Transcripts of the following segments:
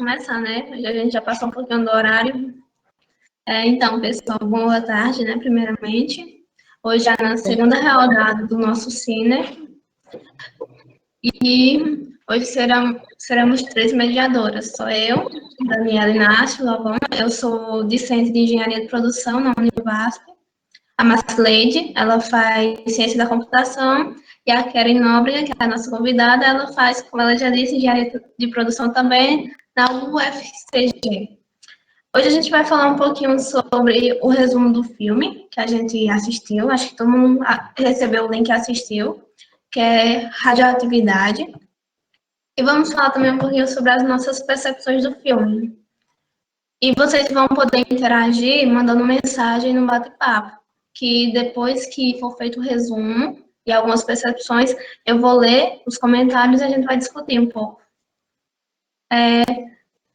começar, né? Hoje a gente já passou um pouquinho do horário. Então, pessoal, boa tarde, né? Primeiramente. Hoje é a segunda rodada do nosso Cine. E hoje seremos três mediadoras. Sou eu, Daniela Inácio Lavão. Eu sou discente de Engenharia de Produção na Univasp. A Masleide, ela faz Ciência da Computação. E a Keren Nóbrega, que é a nossa convidada, ela faz, como ela já disse, Engenharia de Produção também na UFCG. Hoje a gente vai falar um pouquinho sobre o resumo do filme que a gente assistiu. Acho que todo mundo recebeu o link e assistiu, que é Radioatividade. E vamos falar também um pouquinho sobre as nossas percepções do filme. E vocês vão poder interagir mandando mensagem no bate-papo, que depois que for feito o resumo e algumas percepções, eu vou ler os comentários e a gente vai discutir um pouco.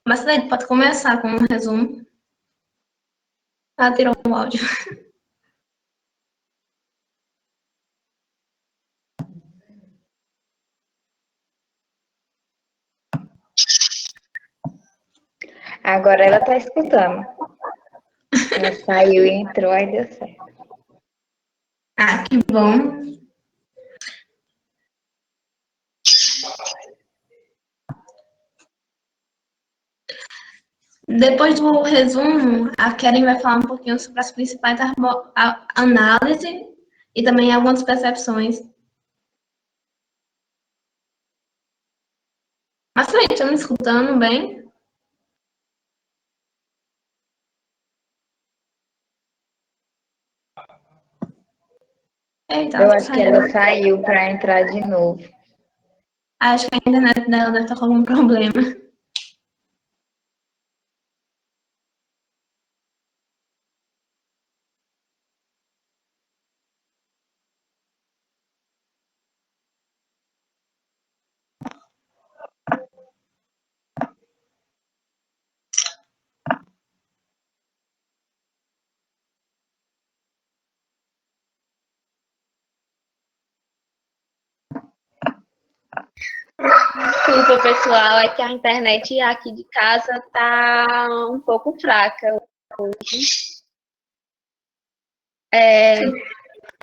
Mas daí, pode começar com um resumo. Ah, tirou o áudio. Agora ela tá escutando. Ela saiu e entrou, aí deu certo. Ah, que bom. Depois do resumo, a Keren vai falar um pouquinho sobre as principais análises e também algumas percepções. Mas aí, estão me escutando bem? Eita, Eu ela acho que saiu. ela saiu para entrar de novo. Acho que a internet dela deve estar com algum problema. Desculpa, pessoal, é que a internet aqui de casa tá um pouco fraca hoje.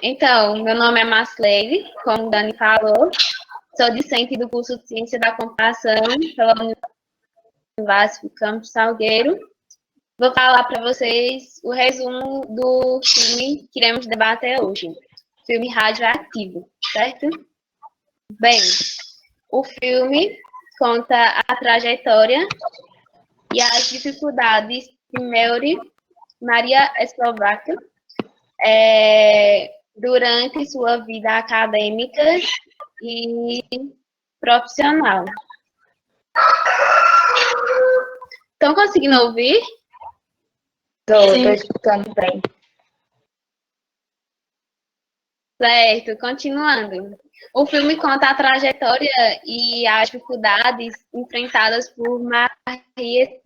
Então, meu nome é Masleide, como o Dani falou, sou discente do curso de Ciência da Computação pela Univasf Campus Salgueiro. Vou falar para vocês o resumo do filme que iremos debater hoje, filme Radioativo, certo? Bem, o filme conta a trajetória e as dificuldades de Mary Maria Sklovakia durante sua vida acadêmica e profissional. Estão conseguindo ouvir? Tô escutando bem. Certo, continuando. O filme conta a trajetória e as dificuldades enfrentadas por Maria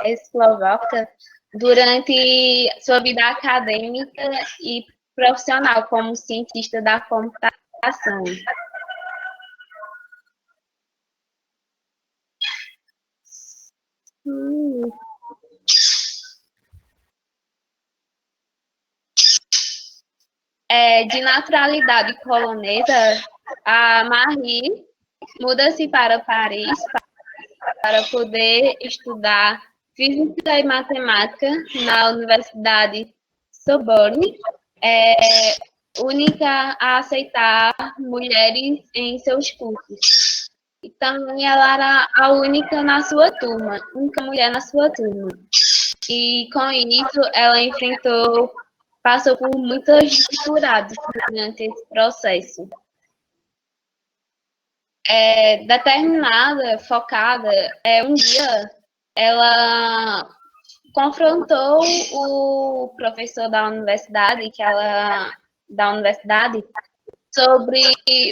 Sklovakia durante sua vida acadêmica e profissional como cientista da computação. De naturalidade polonesa, a Marie muda-se para Paris para poder estudar física e matemática na Universidade Sorbonne, única a aceitar mulheres em seus cursos. E também ela era a única na sua turma, única mulher na sua turma. E com isso ela passou por muitas dificuldades durante esse processo. Determinada, focada, um dia ela confrontou o professor da universidade, sobre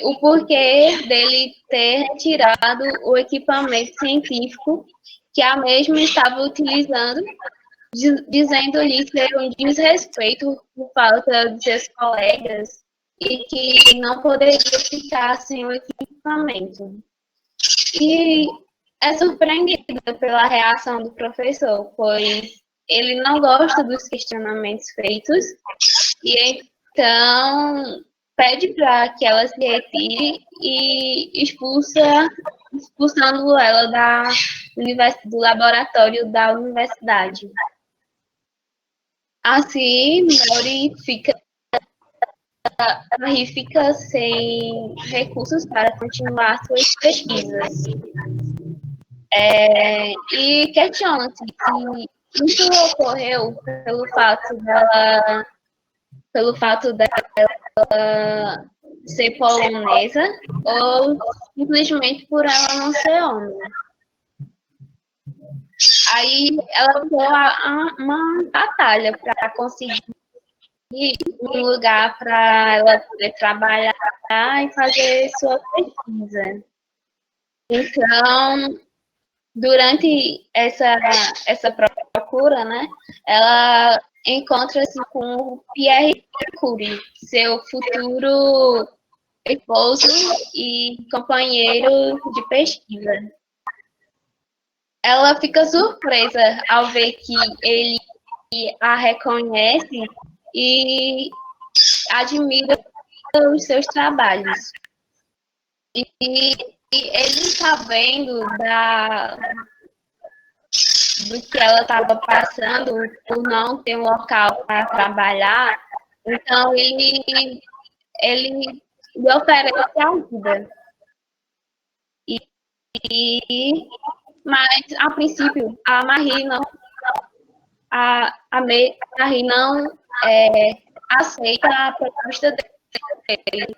o porquê dele ter retirado o equipamento científico que a mesma estava utilizando, dizendo-lhe ser um desrespeito por falta de seus colegas e que não poderia ficar sem o equipamento. E é surpreendida pela reação do professor, pois ele não gosta dos questionamentos feitos e então pede para que ela se retire e expulsando ela do laboratório da universidade. Assim, Marie fica sem recursos para continuar suas pesquisas. E questiona-se se isso ocorreu pelo fato dela ser polonesa ou simplesmente por ela não ser homem. Aí ela foi uma batalha para conseguir um lugar para ela poder trabalhar e fazer sua pesquisa. Então, durante essa procura, né, ela encontra-se com o Pierre Curie, seu futuro esposo e companheiro de pesquisa. Ela fica surpresa ao ver que ele a reconhece e admira os seus trabalhos. E ele sabendo do que ela estava passando por não ter um local para trabalhar, então ele lhe oferece ajuda. Mas, a princípio, a Marie não aceita a proposta dele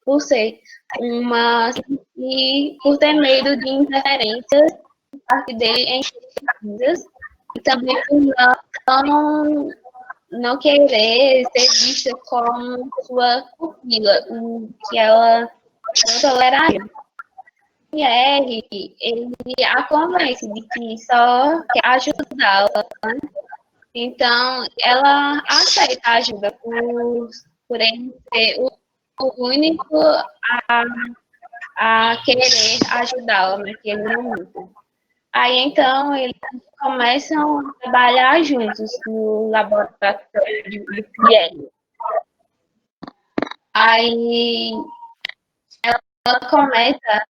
por ser e por ter medo de interferências por parte dele em pesquisas e também por não querer ser vista como sua pupila, o que ela não toleraria. Ele a convence de que só quer ajudá-la. Então, ela aceita a ajuda por ele ser o único a querer ajudá-la naquele momento. Aí, então, eles começam a trabalhar juntos no laboratório do Pierre. Aí, ela começa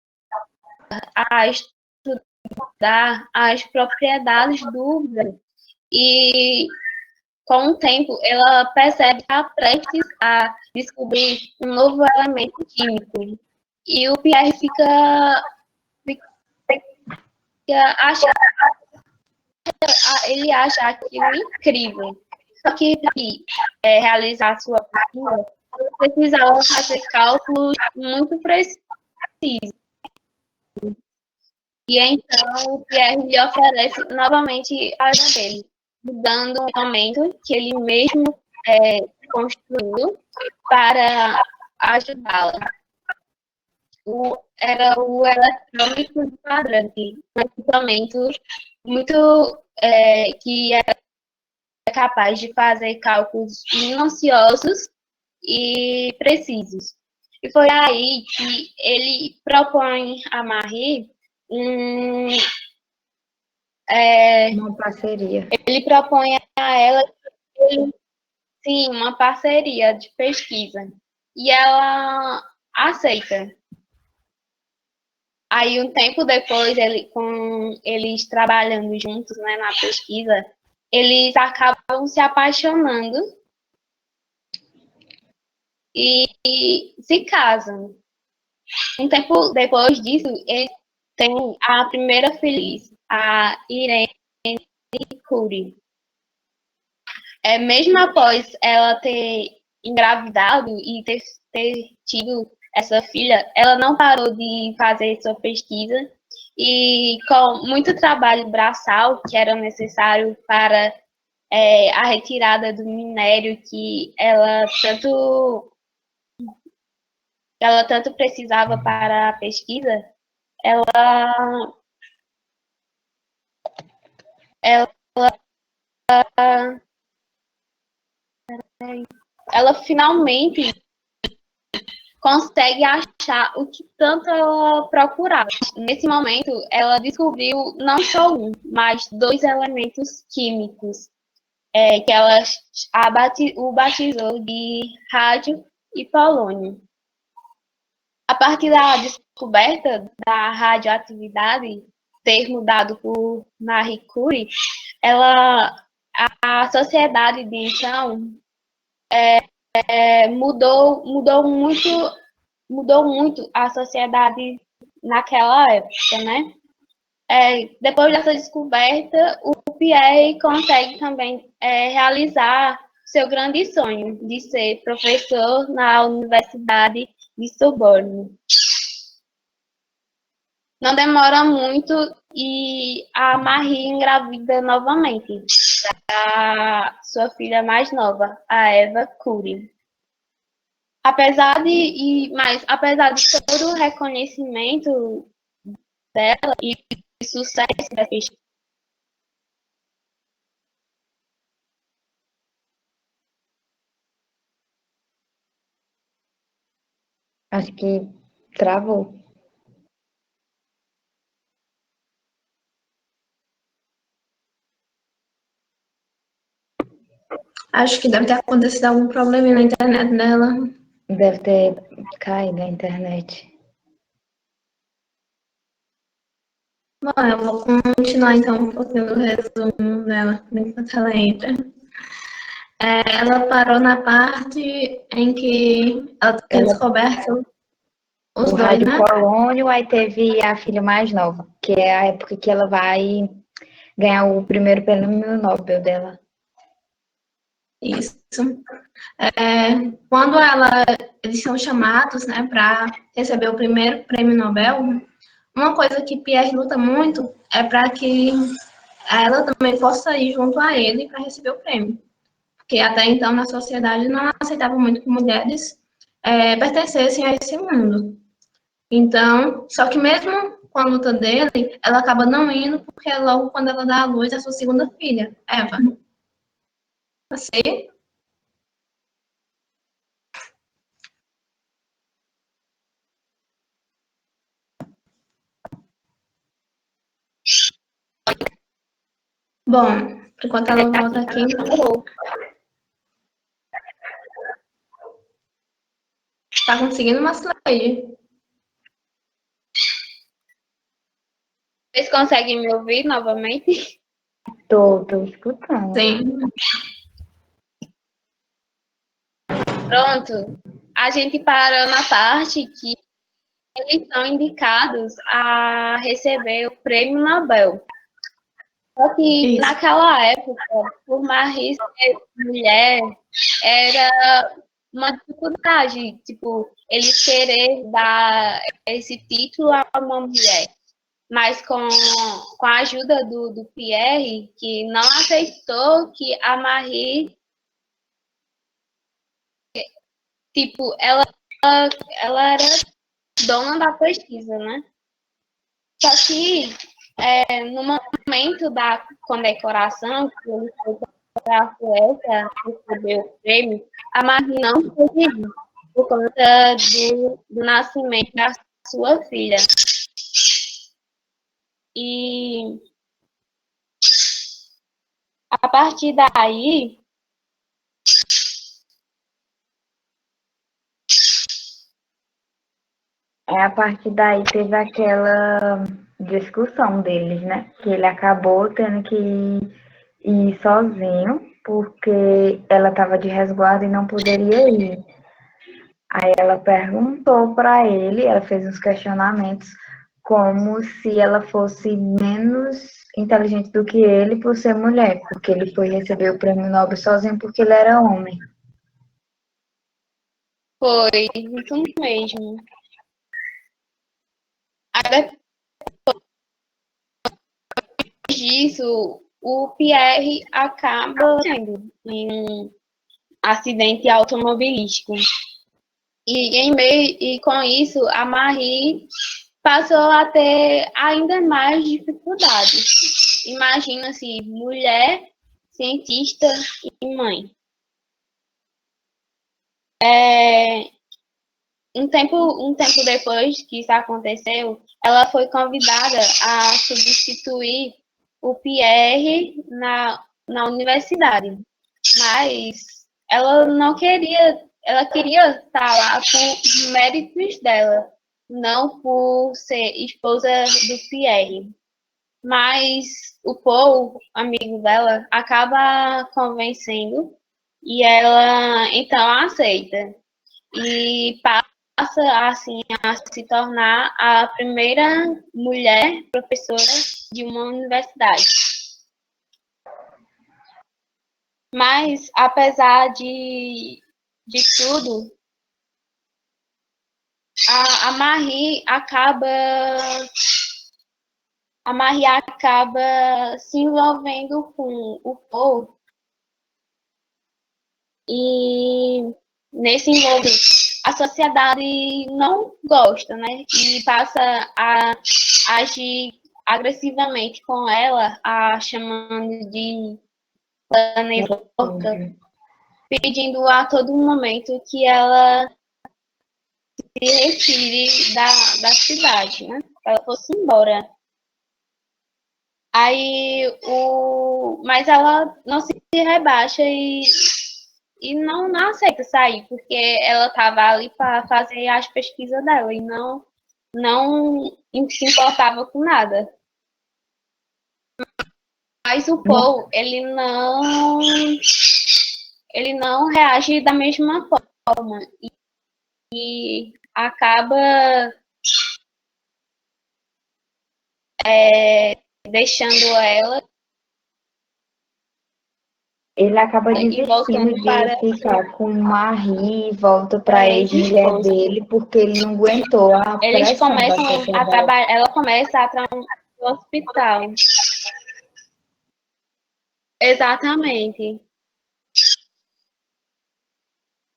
a estudar as propriedades do urânio. E, com o tempo, ela percebe que está prestes a descobrir um novo elemento químico. E o Pierre ele acha aquilo incrível. Só que para realizar sua pesquisa, precisava fazer cálculos muito precisos. E então o Pierre lhe oferece novamente a ajuda dele, mudando um momento que ele mesmo construiu para ajudá-la. Era o eletrônico de quadrante, um equipamento muito que era capaz de fazer cálculos minuciosos e precisos. E foi aí que ele propõe a Marie uma parceria. Ele propõe a ela, sim, uma parceria de pesquisa. E ela aceita. Aí, um tempo depois, com eles trabalhando juntos, né, na pesquisa, eles acabam se apaixonando e se casam. Um tempo depois disso, eles têm a primeira feliz, a Irene Curie. Mesmo após ela ter engravidado e ter tido essa filha, ela não parou de fazer sua pesquisa e com muito trabalho braçal que era necessário para a retirada do minério que ela tanto precisava para a pesquisa, ela finalmente consegue achar o que tanto ela procurava. Nesse momento, ela descobriu não só um, mas dois elementos químicos, que ela o batizou de rádio e polônio. A partir da descoberta da radioatividade, termo dado por Marie Curie, a sociedade de então mudou muito a sociedade naquela época, né? Depois dessa descoberta, o Pierre consegue também realizar seu grande sonho de ser professor na Universidade de Sorbonne. Não demora muito e a Marie engravida novamente a sua filha mais nova, a Eva Curie. Apesar de todo o reconhecimento dela e sucesso da pesquisa, Acho que travou. Acho que deve ter acontecido algum problema na internet dela. Deve ter caído a internet. Bom, eu vou continuar então um pouquinho do resumo dela, enquanto ela entra. Ela parou na parte em que ela tinha descoberto os O dois, rádio né? polônio, aí teve a filha mais nova, que é a época que ela vai ganhar o primeiro prêmio Nobel dela. Isso. Quando eles são chamados, né, para receber o primeiro prêmio Nobel, uma coisa que Pierre luta muito é para que ela também possa ir junto a ele para receber o prêmio. Porque até então na sociedade não aceitava muito que mulheres pertencessem a esse mundo. Então, só que mesmo com a luta dele, ela acaba não indo, porque é logo quando ela dá à luz a sua segunda filha, Eva. Você? Bom, enquanto ela volta aqui, tá conseguindo uma slide. vocês conseguem me ouvir novamente? Tô escutando. Sim. Pronto. A gente parou na parte que eles são indicados a receber o prêmio Nobel. Só que Isso. naquela época, por Marie ser mulher, era uma dificuldade, tipo, eles querer dar esse título a uma mulher. Mas com a ajuda do Pierre, que não aceitou que a Marie, tipo, ela era dona da pesquisa, né? Só que no momento da condecoração, que ele foi para a Suécia receber o prêmio, a Marie não pôde ir por conta do nascimento da sua filha. E a partir daí, A partir daí teve aquela discussão deles, né? Que ele acabou tendo que ir sozinho, porque ela estava de resguardo e não poderia ir. Aí ela perguntou para ele, ela fez uns questionamentos, como se ela fosse menos inteligente do que ele por ser mulher, porque ele foi receber o prêmio Nobel sozinho porque ele era homem. foi isso mesmo. Aí, depois disso, o Pierre acaba sendo em um acidente automobilístico. E com isso, a Marie passou a ter ainda mais dificuldades. Imagina-se mulher, cientista e mãe. um tempo depois que isso aconteceu, ela foi convidada a substituir o Pierre na universidade. Mas ela não queria, ela queria estar lá por méritos dela, não por ser esposa do Pierre. Mas o Paul, amigo dela, acaba convencendo e ela então aceita. E passa assim a se tornar a primeira mulher professora de uma universidade. Mas apesar de tudo, a Marie acaba se envolvendo com o Paul e nesse envolvimento a sociedade não gosta, né? E passa a agir agressivamente com ela, a chamando de louca, pedindo a todo momento que ela se retire da cidade, né? Que ela fosse embora. Mas ela não se rebaixa e não aceita sair, porque ela estava ali para fazer as pesquisas dela e não se importava com nada. Mas o Paul, ele não reage da mesma forma e acaba deixando ela. Ele acaba E desistindo voltando de para ficar com Marie e volta para a a ex-mulher ex-esposa. dele porque ele não aguentou a Eles pressão da começam a sociedade. trabalhar, ela começa a trabalhar no hospital. Exatamente.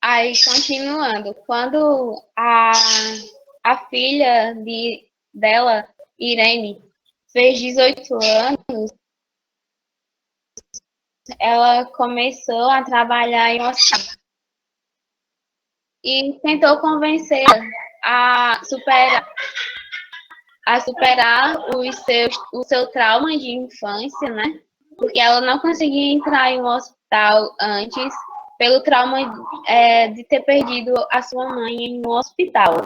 Aí, continuando, quando a filha dela, Irene, fez 18 anos, ela começou a trabalhar em hospital e tentou convencer a superar o seu trauma de infância, né? Porque ela não conseguia entrar em um hospital antes pelo trauma de ter perdido a sua mãe em um hospital.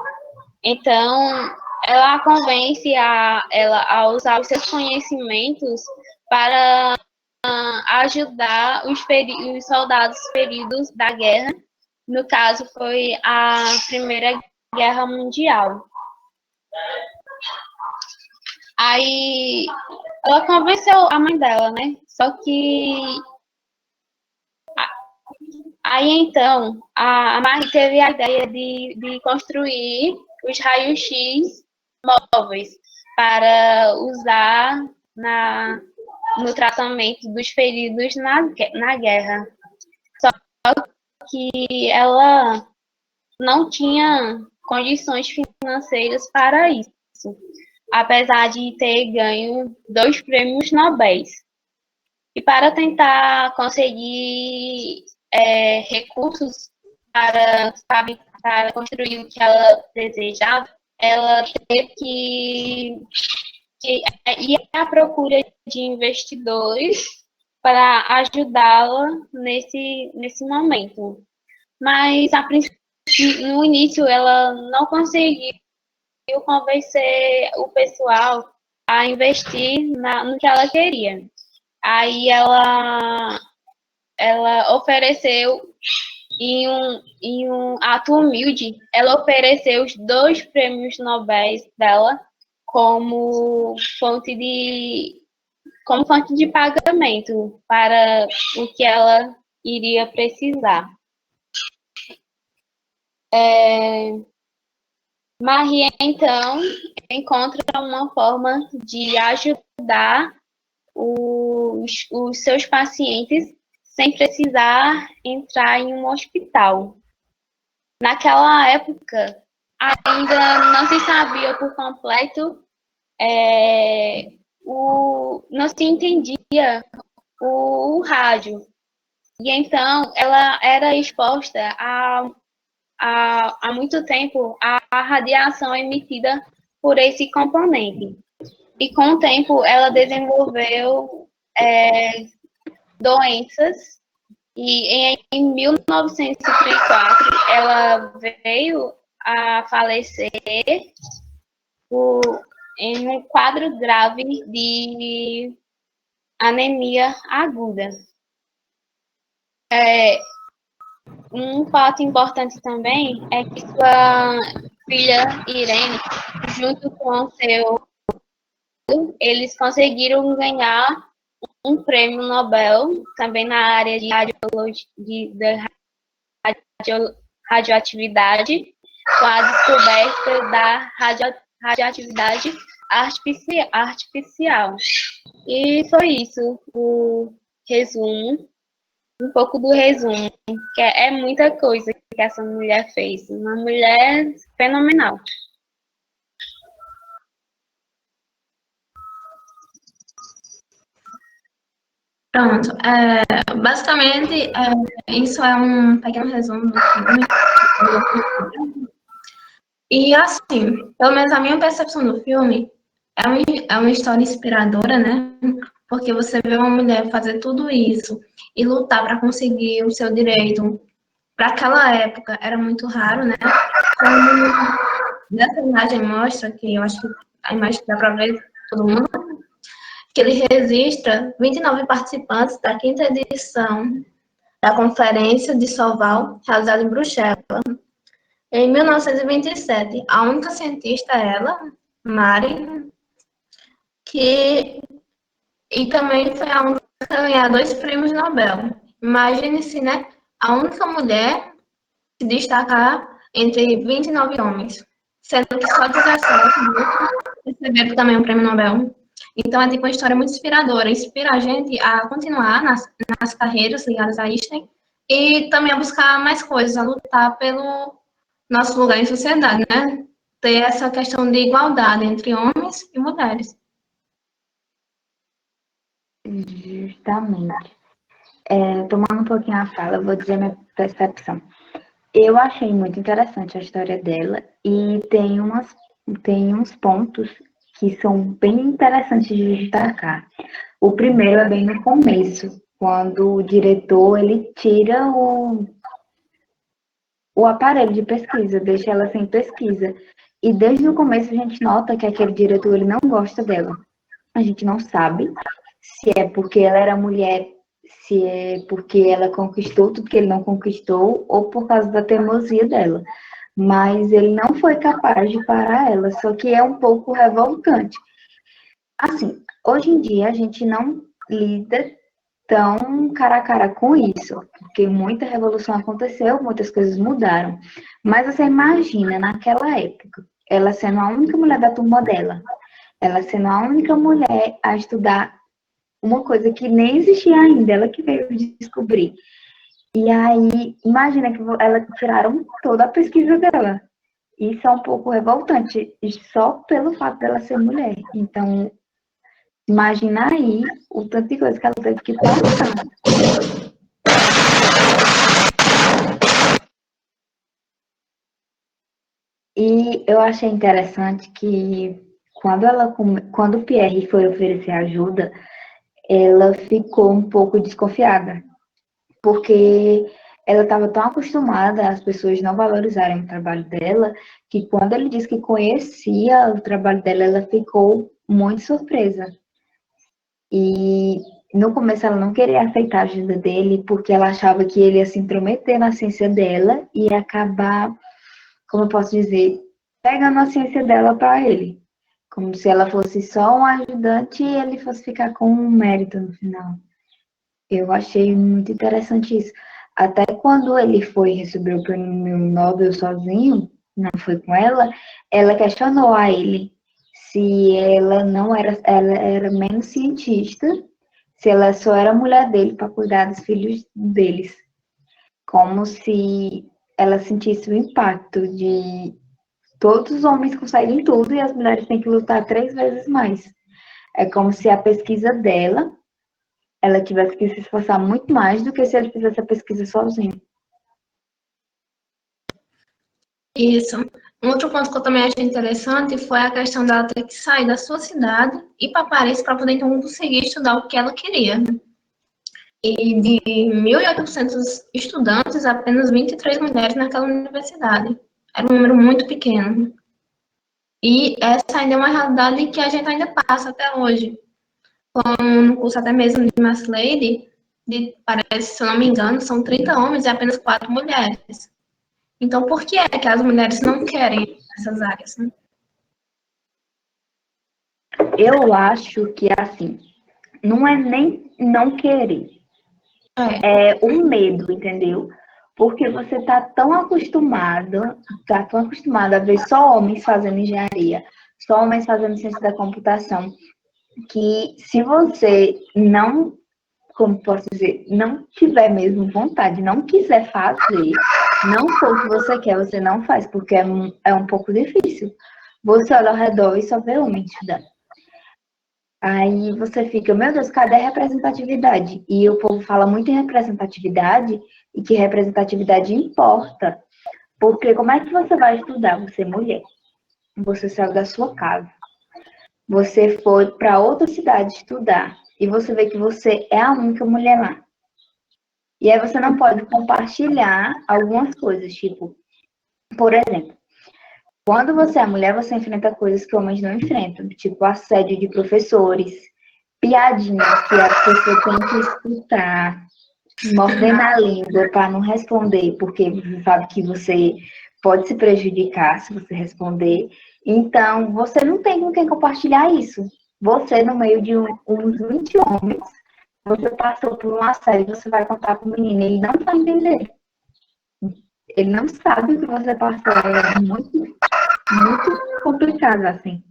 Então, ela convence ela a usar os seus conhecimentos para ajudar os soldados feridos da guerra. No caso, foi a Primeira Guerra Mundial. Aí ela convenceu a mãe dela, né? Só que aí então a Marie teve a ideia de construir os raios-x móveis para usar no tratamento dos feridos na guerra. Só que ela não tinha condições financeiras para isso, apesar de ter ganho 2 prêmios Nobel. E para tentar conseguir recursos para construir o que ela desejava, ela teve que ir à procura de investidores para ajudá-la nesse momento. Mas, no início, ela não conseguiu convencer o pessoal a investir no que ela queria. Aí ela ofereceu, em um ato humilde, ela ofereceu os 2 prêmios Nobel dela como fonte de pagamento para o que ela iria precisar. Marie, então, encontra uma forma de ajudar os seus pacientes sem precisar entrar em um hospital. Naquela época, ainda não se sabia por completo, não se entendia o rádio. E então, ela era exposta há muito tempo a radiação emitida por esse componente. E com o tempo ela desenvolveu doenças e em 1934 ela veio a falecer em um quadro grave de anemia aguda. Um fato importante também é que sua filha Irene, junto com eles conseguiram ganhar um prêmio Nobel, também na área de radioatividade, com a descoberta da radioatividade artificial. E foi isso, o resumo, um pouco do resumo, que é muita coisa que essa mulher fez. Uma mulher fenomenal. Pronto. Basicamente, isso é um pequeno resumo do filme. E, assim, pelo menos a minha percepção do filme é uma história inspiradora, né? Porque você vê uma mulher fazer tudo isso e lutar para conseguir o seu direito. Para aquela época, era muito raro, né? Como nessa imagem mostra, que eu acho que a imagem dá para ver todo mundo, que ele registra 29 participantes da quinta edição da Conferência de Soval, realizada em Bruxelas. Em 1927, a única cientista é ela, Mari, e também foi a única a ganhar 2 prêmios Nobel. Imagine-se, né? A única mulher se destacar entre 29 homens, sendo que só 17 receberam também o prêmio Nobel. Então, é tipo uma história muito inspiradora, inspira a gente a continuar nas carreiras ligadas a Einstein e também a buscar mais coisas, a lutar pelo nosso lugar em sociedade, né? Ter essa questão de igualdade entre homens e mulheres. Justamente. Tomando um pouquinho a fala, eu vou dizer minha percepção. Eu achei muito interessante a história dela e tem uns pontos que são bem interessantes de destacar. O primeiro é bem no começo, quando o diretor ele tira o aparelho de pesquisa, deixa ela sem pesquisa. E desde o começo a gente nota que aquele diretor ele não gosta dela. A gente não sabe se é porque ela era mulher, se é porque ela conquistou tudo que ele não conquistou, ou por causa da teimosia dela. Mas ele não foi capaz de parar ela, só que é um pouco revoltante. Assim, hoje em dia a gente não lida tão cara a cara com isso, porque muita revolução aconteceu, muitas coisas mudaram. Mas você imagina, naquela época, ela sendo a única mulher da turma dela, ela sendo a única mulher a estudar uma coisa que nem existia ainda, ela que veio descobrir. E aí, imagina que ela tiraram toda a pesquisa dela. Isso é um pouco revoltante, só pelo fato dela ser mulher. Então, imagina aí o tanto de coisa que ela teve que passar. E eu achei interessante que quando o Pierre foi oferecer ajuda, ela ficou um pouco desconfiada, porque ela estava tão acostumada às pessoas não valorizarem o trabalho dela, que quando ele disse que conhecia o trabalho dela, ela ficou muito surpresa. E no começo ela não queria aceitar a ajuda dele, porque ela achava que ele ia se intrometer na ciência dela e acabar, como eu posso dizer, pegando a ciência dela para ele. Como se ela fosse só um ajudante e ele fosse ficar com um mérito no final. Eu achei muito interessante isso. Até quando ele foi receber o prêmio Nobel sozinho, não foi com ela questionou a ele se ela era menos cientista, se ela só era mulher dele para cuidar dos filhos deles. Como se ela sentisse o impacto de todos os homens conseguem tudo e as mulheres têm que lutar 3 vezes mais. É como se a pesquisa dela, ela tivesse que se esforçar muito mais do que se ele fizesse a pesquisa sozinho. Isso. Um outro ponto que eu também achei interessante foi a questão dela ter que sair da sua cidade e ir para Paris para poder então conseguir estudar o que ela queria. E de 1.800 estudantes, apenas 23 mulheres naquela universidade. Era um número muito pequeno. E essa ainda é uma realidade que a gente ainda passa até hoje. No curso até mesmo de Mass Lady, parece, se eu não me engano, são 30 homens e apenas 4 mulheres. Então, por que é que as mulheres não querem essas áreas, né? Eu acho que, assim, não é nem não querer, é um medo, entendeu? Porque você tá tão acostumado a ver só homens fazendo engenharia, só homens fazendo ciência da computação, que se você não, como posso dizer, não tiver mesmo vontade, não quiser fazer, não for o que você quer, você não faz, porque é um pouco difícil. Você olha ao redor e só vê homem estudando. Aí você fica, meu Deus, cadê a representatividade? E o povo fala muito em representatividade e que representatividade importa. Porque como é que você vai estudar? Você é mulher. Você saiu da sua casa. Você foi para outra cidade estudar. E você vê que você é a única mulher lá. E aí você não pode compartilhar algumas coisas, tipo, por exemplo, quando você é mulher, você enfrenta coisas que homens não enfrentam, tipo assédio de professores, piadinhas que a pessoa tem que escutar, mordendo a língua para não responder, porque você sabe que você pode se prejudicar se você responder. Então, você não tem com quem compartilhar isso. Você, no meio de uns 20 homens, você passou por um assédio, você vai contar para o menino, ele não vai entender. Ele não sabe o que você passou. É muito, muito complicado, assim.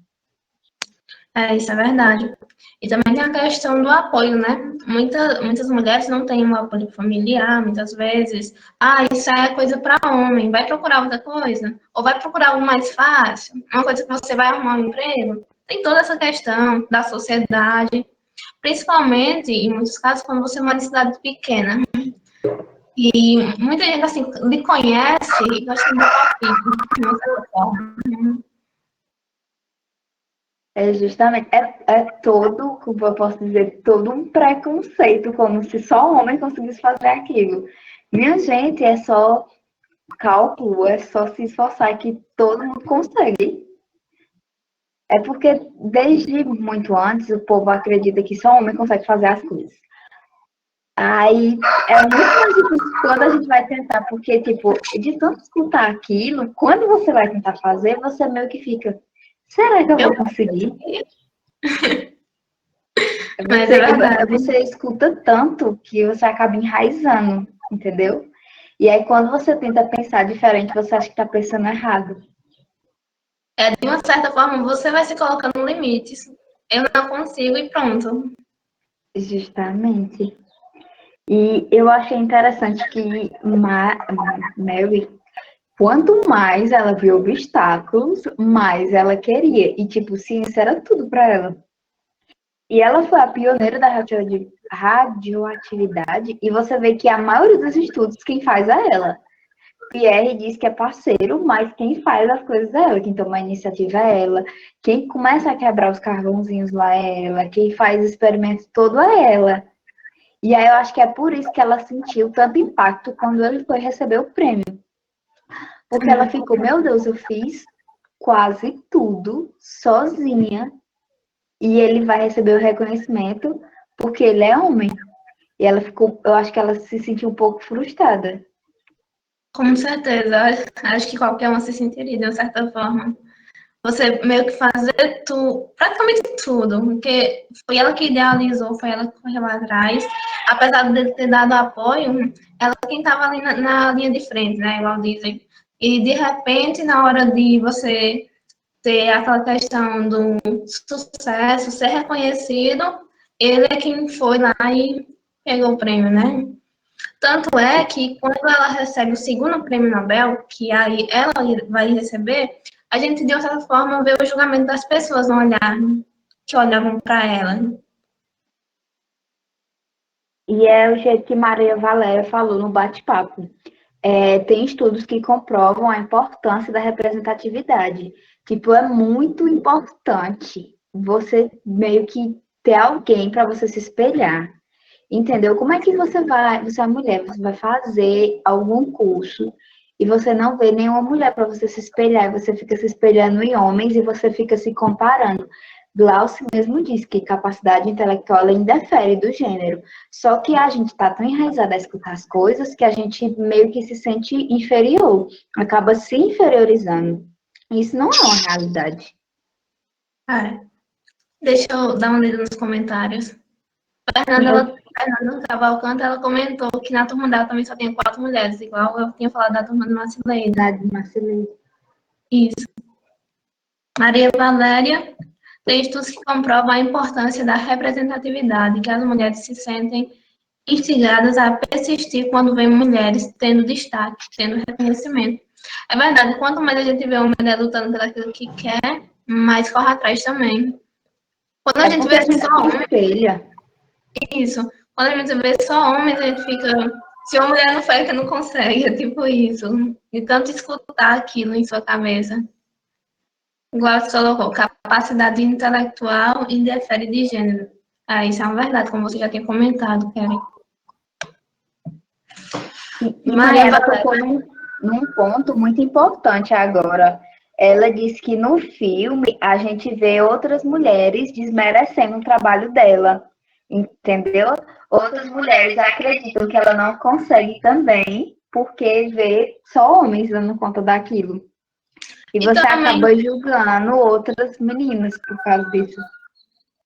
Isso é verdade. E também tem a questão do apoio, né? Muitas mulheres não têm um apoio familiar, muitas vezes. Isso é coisa para homem, vai procurar outra coisa? Ou vai procurar algo mais fácil? Uma coisa que você vai arrumar um emprego? Tem toda essa questão da sociedade, principalmente, em muitos casos, quando você mora em cidade pequena. E muita gente, assim, lhe conhece e gosta do palpite, de uma certa forma. É justamente, todo, como eu posso dizer, todo um preconceito, como se só o homem conseguisse fazer aquilo. Minha gente, é só cálculo, é só se esforçar que todo mundo consegue. É porque desde muito antes o povo acredita que só o homem consegue fazer as coisas. Aí é muito mais difícil quando a gente vai tentar, porque, tipo, de tanto escutar aquilo, quando você vai tentar fazer, você meio que fica, será que eu vou conseguir? Mas é verdade. Você escuta tanto que você acaba enraizando, entendeu? E aí, quando você tenta pensar diferente, você acha que está pensando errado. De uma certa forma, você vai se colocando limites. Eu não consigo e pronto. Justamente. E eu achei interessante que Mary, quanto mais ela viu obstáculos, mais ela queria. E, tipo, ciência era tudo para ela. E ela foi a pioneira da radioatividade, e você vê que a maioria dos estudos quem faz é ela. Pierre diz que é parceiro, mas quem faz as coisas é ela, quem toma a iniciativa é ela, quem começa a quebrar os carvãozinhos lá é ela, quem faz o experimento todo é ela. E aí eu acho que é por isso que ela sentiu tanto impacto quando ele foi receber o prêmio. Porque ela ficou, meu Deus, eu fiz quase tudo sozinha e ele vai receber o reconhecimento porque ele é homem. E ela ficou, eu acho que ela se sentiu um pouco frustrada. Com certeza. Acho que qualquer uma se sentiria de uma certa forma. Você meio que fazer praticamente tudo, porque foi ela que idealizou, foi ela que correu atrás. Apesar de ter dado apoio, ela quem estava ali na linha de frente, né? Igual dizem. E de repente, na hora de você ter aquela questão do sucesso, ser reconhecido, ele é quem foi lá e pegou o prêmio, né? Tanto é que quando ela recebe o segundo prêmio Nobel, que aí ela vai receber, a gente de uma certa forma vê o julgamento das pessoas no olhar, que olhavam para ela. E é o jeito que Maria Valéria falou no bate-papo. tem estudos que comprovam a importância da representatividade. Tipo, é muito importante você meio que ter alguém para você se espelhar. Entendeu? Como é que você é mulher, você vai fazer algum curso e você não vê nenhuma mulher para você se espelhar, e você fica se espelhando em homens e você fica se comparando. Glaucio mesmo diz que capacidade intelectual ela indefere do gênero. Só que a gente está tão enraizada a escutar as coisas que a gente meio que se sente inferior, acaba se inferiorizando. Isso não é uma realidade. Deixa eu dar uma lida nos comentários. Fernanda Cavalcante, ela comentou que na turma dela também só tem 4 mulheres, igual eu tinha falado da turma do Marcileide. Isso. Maria Valéria, tem estudos que comprovam a importância da representatividade, que as mulheres se sentem instigadas a persistir quando vêm mulheres tendo destaque, tendo reconhecimento. É verdade, quanto mais a gente vê uma mulher lutando por aquilo que quer, mais corre atrás também. Quando a gente vê só homens, isso. Quando a gente vê só homens, a gente fica. Se uma mulher não faz, que não consegue. É tipo isso. De tanto escutar aquilo em sua cabeça. Igual você colocou, capacidade intelectual indefere de gênero. Isso é uma verdade, como você já tinha comentado, Kelly. Mas ela tocou num ponto muito importante agora. Ela disse que no filme a gente vê outras mulheres desmerecendo o trabalho dela, entendeu? Outras mulheres acreditam que ela não consegue também, porque vê só homens dando conta daquilo. E você acaba julgando outras meninas por causa disso.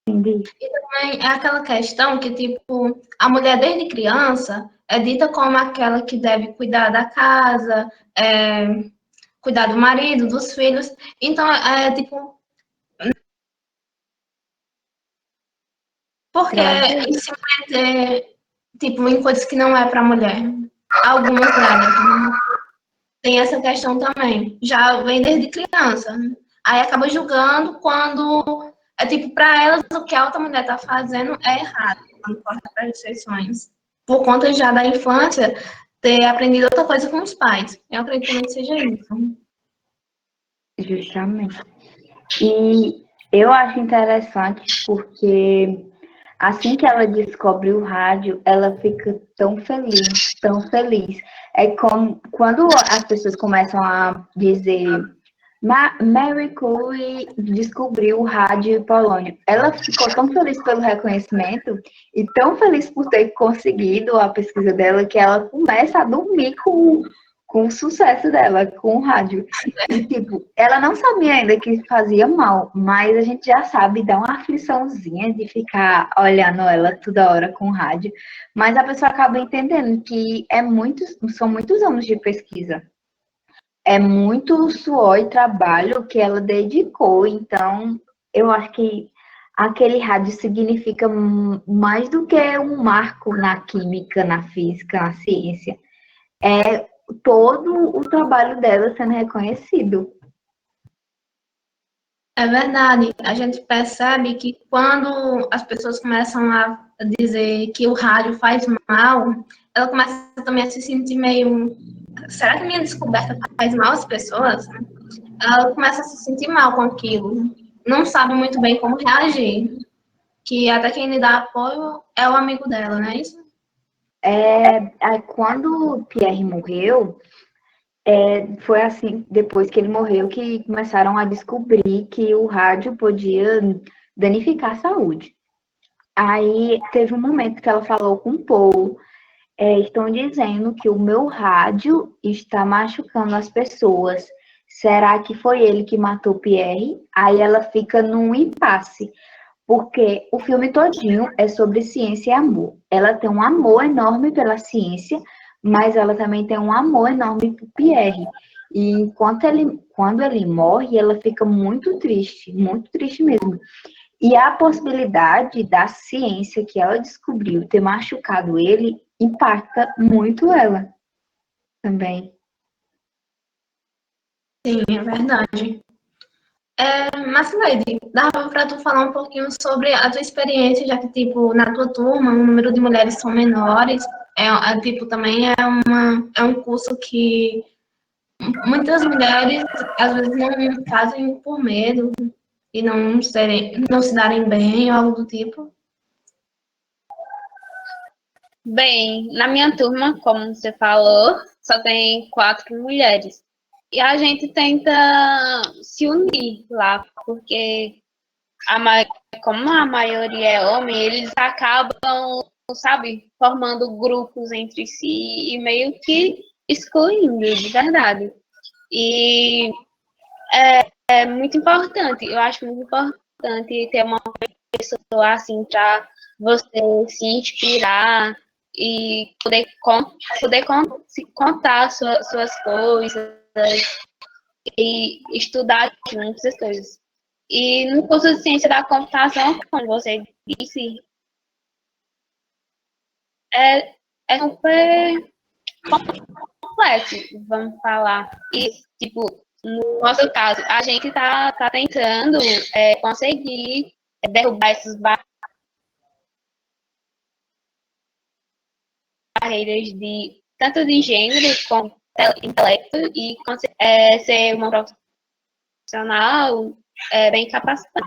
Entendi. E também é aquela questão que, tipo, a mulher desde criança é dita como aquela que deve cuidar da casa, cuidar do marido, dos filhos. Então, tipo... Porque se meter, tipo, em coisas que não é para mulher. Algumas devem. Tem essa questão também. Já vem desde criança. Aí acaba julgando quando é tipo, para elas, o que a outra mulher tá fazendo é errado, quando corta para as restrições. Por conta já da infância, ter aprendido outra coisa com os pais. Eu acredito também que seja isso. Justamente. E eu acho interessante porque assim que ela descobre o rádio, ela fica tão feliz, tão feliz. É como quando as pessoas começam a dizer Mary Curie descobriu o rádio em Polônia. Ela ficou tão feliz pelo reconhecimento e tão feliz por ter conseguido a pesquisa dela que ela começa a dormir com o sucesso dela, com o rádio. E, tipo, ela não sabia ainda que fazia mal, mas a gente já sabe, dá uma afliçãozinha de ficar olhando ela toda hora com o rádio. Mas a pessoa acaba entendendo que são muitos anos de pesquisa. É muito suor e trabalho que ela dedicou, então eu acho que aquele rádio significa mais do que um marco na química, na física, na ciência. É todo o trabalho dela sendo reconhecido. É verdade. A gente percebe que quando as pessoas começam a dizer que o rádio faz mal, ela começa também a se sentir meio... Será que minha descoberta faz mal às pessoas? Ela começa a se sentir mal com aquilo. Não sabe muito bem como reagir. Que até quem lhe dá apoio é o amigo dela, não é isso? Quando o Pierre morreu, foi assim, depois que ele morreu, que começaram a descobrir que o rádio podia danificar a saúde. Aí teve um momento que ela falou com o Paul, estão dizendo que o meu rádio está machucando as pessoas. Será que foi ele que matou Pierre? Aí ela fica num impasse, porque o filme todinho é sobre ciência e amor. Ela tem um amor enorme pela ciência, mas ela também tem um amor enorme por Pierre. E quando ele morre, ela fica muito triste mesmo. E a possibilidade da ciência que ela descobriu ter machucado ele impacta muito ela também. Sim, é verdade. Mas, Lady, dava para tu falar um pouquinho sobre a tua experiência, já que, tipo, na tua turma, o número de mulheres são menores. tipo, também é um curso que muitas mulheres, às vezes, não fazem por medo e não se darem bem ou algo do tipo. Bem, na minha turma, como você falou, só tem 4 mulheres. E a gente tenta se unir lá, porque como a maioria é homem, eles acabam, sabe, formando grupos entre si e meio que excluindo, de verdade. E é muito importante, eu acho muito importante ter uma pessoa assim para você se inspirar e poder contar suas coisas e estudar juntos essas coisas. E no curso de ciência da computação, como você disse, é super complexo, vamos falar. E, tipo, no nosso caso, a gente tá tentando conseguir derrubar essas barreiras de tanto de gênero como intelecto e ser uma profissional bem capacitada.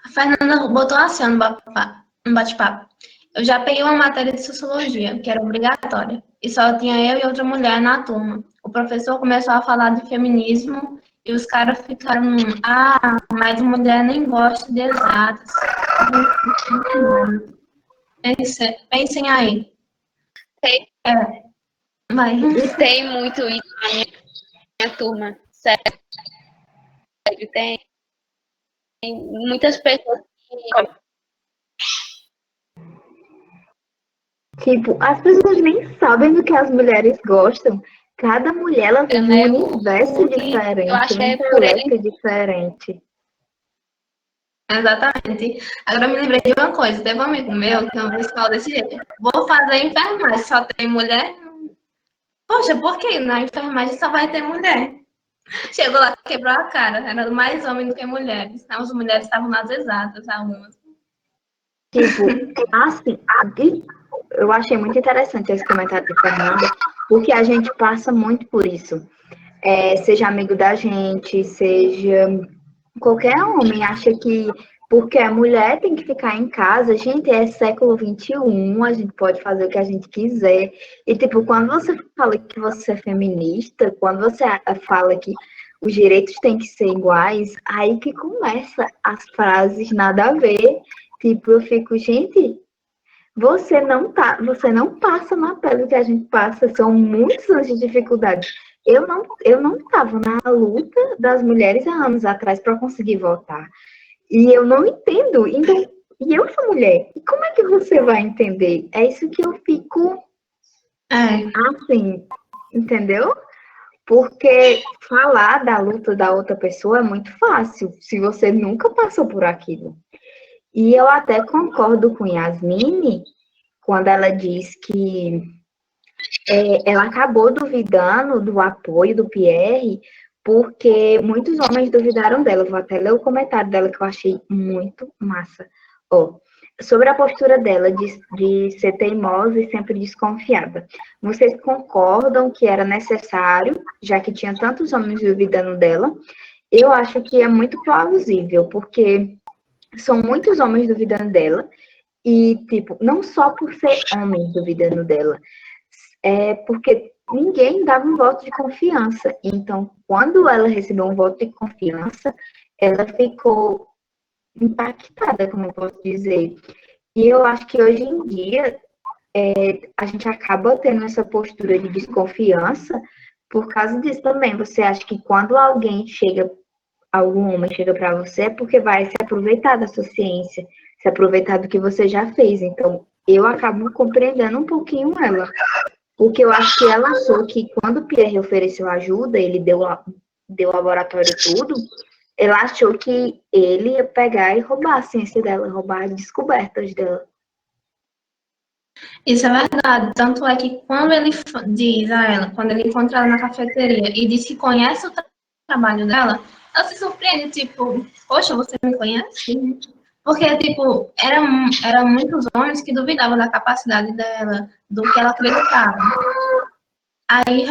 A Fernanda botou assim no bate-papo. Eu já peguei uma matéria de sociologia, que era obrigatória, e só tinha eu e outra mulher na turma. O professor começou a falar de feminismo e os caras ficaram, mas mulher nem gosta de exatas. Pensem aí. Vai. Tem muito isso na minha turma, sério. Tem muitas pessoas que Tipo, as pessoas nem sabem do que as mulheres gostam. Cada mulher ela tem um universo diferente, eu acho um que é por ele. intelecto diferente. Exatamente. Agora eu me lembrei de uma coisa. Teve um amigo meu que uma vez falou desse jeito. Vou fazer enfermagem, só tem mulher? Poxa, por que na enfermagem só vai ter mulher? Chegou lá, quebrou a cara. Era mais homem do que mulheres. As mulheres estavam nas exatas, algumas. Tipo, assim, eu achei muito interessante esse comentário de Fernanda, porque a gente passa muito por isso. Seja amigo da gente, seja qualquer homem, acha que porque é mulher tem que ficar em casa. Gente, é século XXI, a gente pode fazer o que a gente quiser. E, tipo, quando você fala que você é feminista, quando você fala que os direitos têm que ser iguais, aí que começa as frases nada a ver. Tipo, eu fico, gente, você não passa na pele que a gente passa, são muitos anos de dificuldade. Eu não estava na luta das mulheres há anos atrás para conseguir votar. E eu não entendo. Então, e eu sou mulher. E como é que você vai entender? É isso que eu fico assim, entendeu? Porque falar da luta da outra pessoa é muito fácil, se você nunca passou por aquilo. E eu até concordo com Yasmine quando ela diz que ela acabou duvidando do apoio do Pierre, porque muitos homens duvidaram dela. Vou até ler o comentário dela que eu achei muito massa. Ó, sobre a postura dela de ser teimosa e sempre desconfiada. Vocês concordam que era necessário, já que tinha tantos homens duvidando dela? Eu acho que é muito plausível, porque são muitos homens duvidando dela, e, tipo, não só por ser homem duvidando dela, porque ninguém dava um voto de confiança. Então, quando ela recebeu um voto de confiança, ela ficou impactada, como eu posso dizer. E eu acho que hoje em dia a gente acaba tendo essa postura de desconfiança por causa disso também. Você acha que quando algum homem chega para você, é porque vai se aproveitar da sua ciência, se aproveitar do que você já fez. Então, eu acabo compreendendo um pouquinho ela. Porque eu acho que ela achou que quando o Pierre ofereceu ajuda, ele deu o laboratório e tudo, ela achou que ele ia pegar e roubar a ciência dela, roubar as descobertas dela. Isso é verdade. Tanto é que quando ele diz a ela, quando ele encontra ela na cafeteria e diz que conhece o trabalho dela, ela se surpreende, tipo, poxa, você me conhece? Porque, tipo, eram muitos homens que duvidavam da capacidade dela, do que ela acreditava. Aí,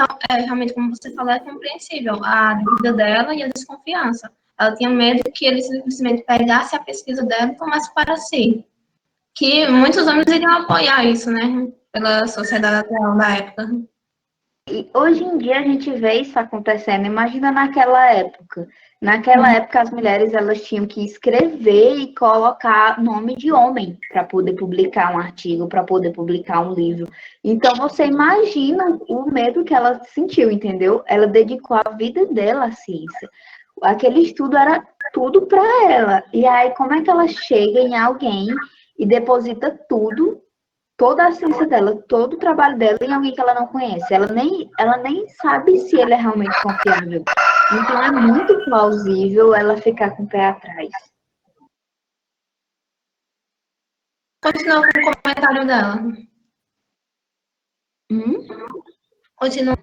realmente, como você falou, é compreensível a dúvida dela e a desconfiança. Ela tinha medo que ele simplesmente pegasse a pesquisa dela e tomasse para si. Que muitos homens iriam apoiar isso, né? Pela sociedade atual da época. E hoje em dia a gente vê isso acontecendo. Imagina naquela época. Naquela época as mulheres elas tinham que escrever e colocar nome de homem para poder publicar um artigo, para poder publicar um livro. Então você imagina o medo que ela sentiu, entendeu? Ela dedicou a vida dela à ciência. Aquele estudo era tudo para ela. E aí como é que ela chega em alguém e deposita tudo, toda a ciência dela, todo o trabalho dela em alguém que ela não conhece? Ela nem sabe se ele é realmente confiável. Então é muito plausível ela ficar com o pé atrás. Continua com o comentário dela. Continua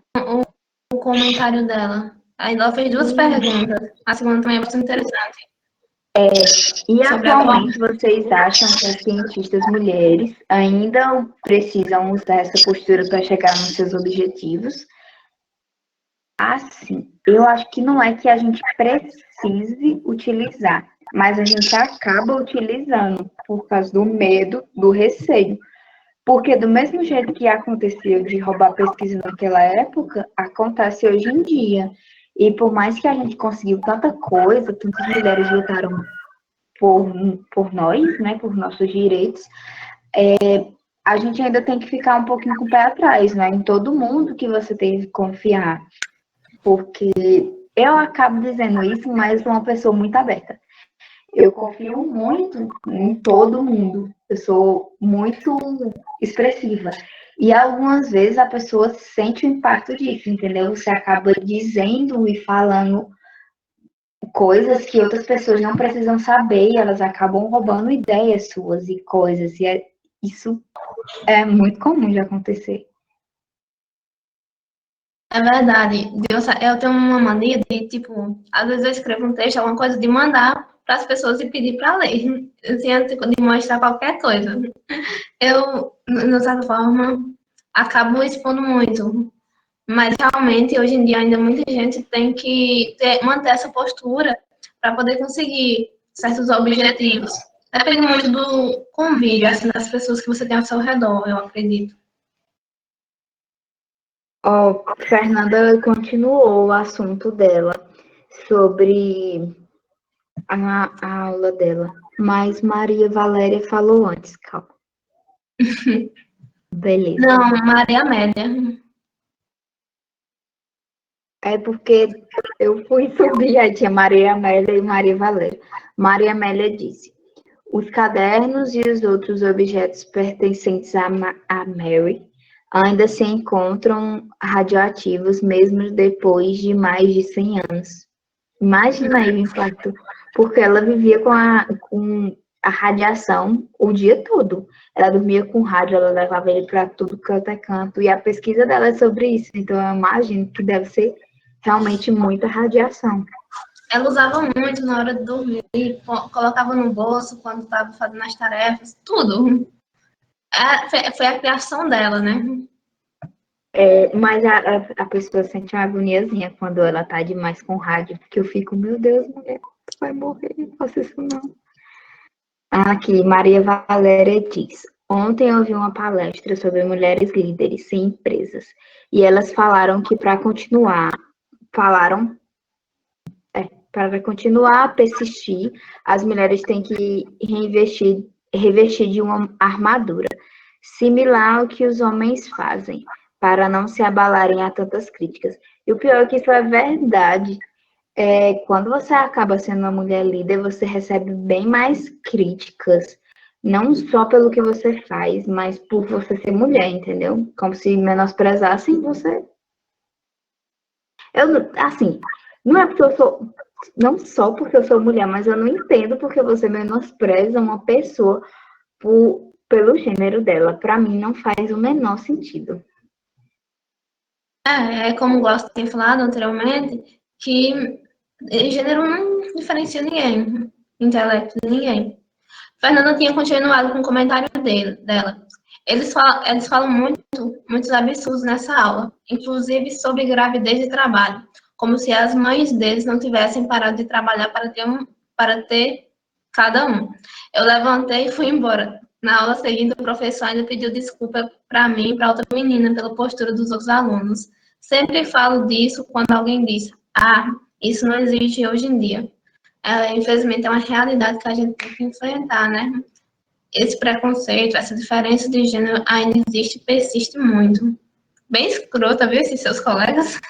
o comentário dela. Aí ela fez duas perguntas. A segunda também é bastante interessante. E atualmente vocês acham que as cientistas mulheres ainda precisam usar essa postura para chegar nos seus objetivos? Assim, eu acho que não é que a gente precise utilizar, mas a gente acaba utilizando por causa do medo, do receio. Porque do mesmo jeito que aconteceu de roubar pesquisa naquela época, acontece hoje em dia. E por mais que a gente conseguiu tanta coisa, tantas mulheres lutaram por nós, né, por nossos direitos, a gente ainda tem que ficar um pouquinho com o pé atrás, né, em todo mundo que você tem que confiar. Porque eu acabo dizendo isso, mas sou uma pessoa muito aberta. Eu confio muito em todo mundo. Eu sou muito expressiva. E algumas vezes a pessoa sente o impacto disso, entendeu? Você acaba dizendo e falando coisas que outras pessoas não precisam saber e elas acabam roubando ideias suas e coisas. Isso é muito comum de acontecer. É verdade. Eu tenho uma mania de, tipo, às vezes eu escrevo um texto, alguma coisa, de mandar para as pessoas e pedir para ler. Assim, de mostrar qualquer coisa. Eu, de certa forma, acabo expondo muito. Mas realmente, hoje em dia, ainda muita gente tem que manter essa postura para poder conseguir certos objetivos. Depende muito do convívio, assim, das pessoas que você tem ao seu redor, eu acredito. Ó, Fernanda continuou o assunto dela sobre a aula dela, mas Maria Valéria falou antes, calma. Beleza. Não, Maria Amélia. É porque eu fui subir, aí tinha Maria Amélia e Maria Valéria. Maria Amélia disse: os cadernos e os outros objetos pertencentes a Mary ainda se encontram radioativos mesmo depois de mais de 100 anos. Imagina aí o impacto, porque ela vivia com a radiação o dia todo. Ela dormia com rádio, ela levava ele para tudo quanto é canto, e a pesquisa dela é sobre isso, então eu imagino que deve ser realmente muita radiação. Ela usava muito na hora de dormir, colocava no bolso quando estava fazendo as tarefas, tudo. Foi a criação dela, né? Mas a pessoa sente uma agoniazinha quando ela tá demais com rádio, porque eu fico, meu Deus, mulher, vai morrer, não faça isso não. Aqui, Maria Valéria diz: ontem eu ouvi uma palestra sobre mulheres líderes em empresas, e elas falaram que para continuar a persistir, as mulheres têm que revestir de uma armadura, similar ao que os homens fazem, para não se abalarem a tantas críticas. E o pior é que isso é verdade. Quando você acaba sendo uma mulher líder, você recebe bem mais críticas, não só pelo que você faz, mas por você ser mulher, entendeu? Como se menosprezassem você. Assim, não é porque eu sou, não só porque eu sou mulher, mas eu não entendo porque você menospreza uma pessoa pelo gênero dela. Para mim, não faz o menor sentido. É como o Glaucio tinha falado anteriormente, que gênero não diferencia ninguém, intelecto de ninguém. Fernanda tinha continuado com o comentário dela. Eles falam muitos absurdos nessa aula, inclusive sobre gravidez e trabalho, como se as mães deles não tivessem parado de trabalhar para ter cada um. Eu levantei e fui embora. Na aula seguinte, o professor ainda pediu desculpa para mim e para outra menina pela postura dos outros alunos. Sempre falo disso quando alguém diz: ah, isso não existe hoje em dia. Infelizmente, é uma realidade que a gente tem que enfrentar, né? Esse preconceito, essa diferença de gênero ainda existe e persiste muito. Bem escrota, viu, esses seus colegas?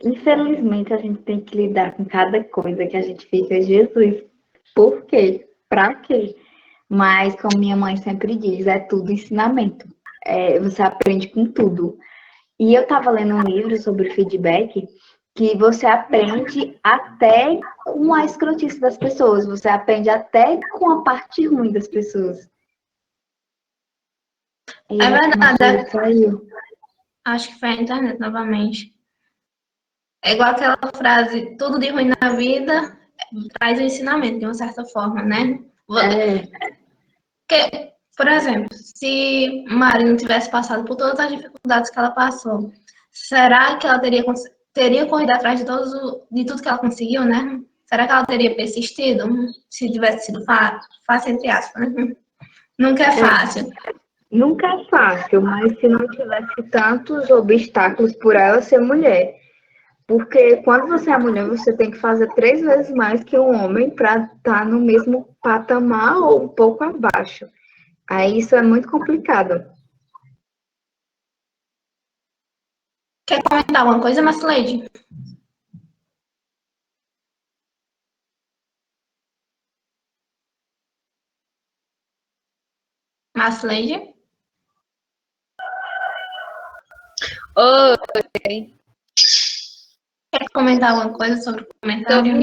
Infelizmente, a gente tem que lidar com cada coisa que a gente fica, Jesus, por quê? Pra quê? Mas, como minha mãe sempre diz, é tudo ensinamento. Você aprende com tudo. E eu estava lendo um livro sobre feedback que você aprende até com a escrotice das pessoas, você aprende até com a parte ruim das pessoas. E É verdade. Saiu. Acho que foi a internet novamente. É igual aquela frase, tudo de ruim na vida traz um ensinamento, de uma certa forma, né? Porque, por exemplo, se Mari não tivesse passado por todas as dificuldades que ela passou, será que ela teria corrido atrás de tudo que ela conseguiu, né? Será que ela teria persistido se tivesse sido fácil, entre aspas, né? Nunca é fácil. Nunca é fácil, mas se não tivesse tantos obstáculos por ela ser mulher. Porque quando você é mulher, você tem que fazer 3 vezes mais que um homem para estar no mesmo patamar ou um pouco abaixo. Aí isso é muito complicado. Quer comentar alguma coisa, Marceleide? Marceleide? Oi. Quer comentar alguma coisa sobre o comentário?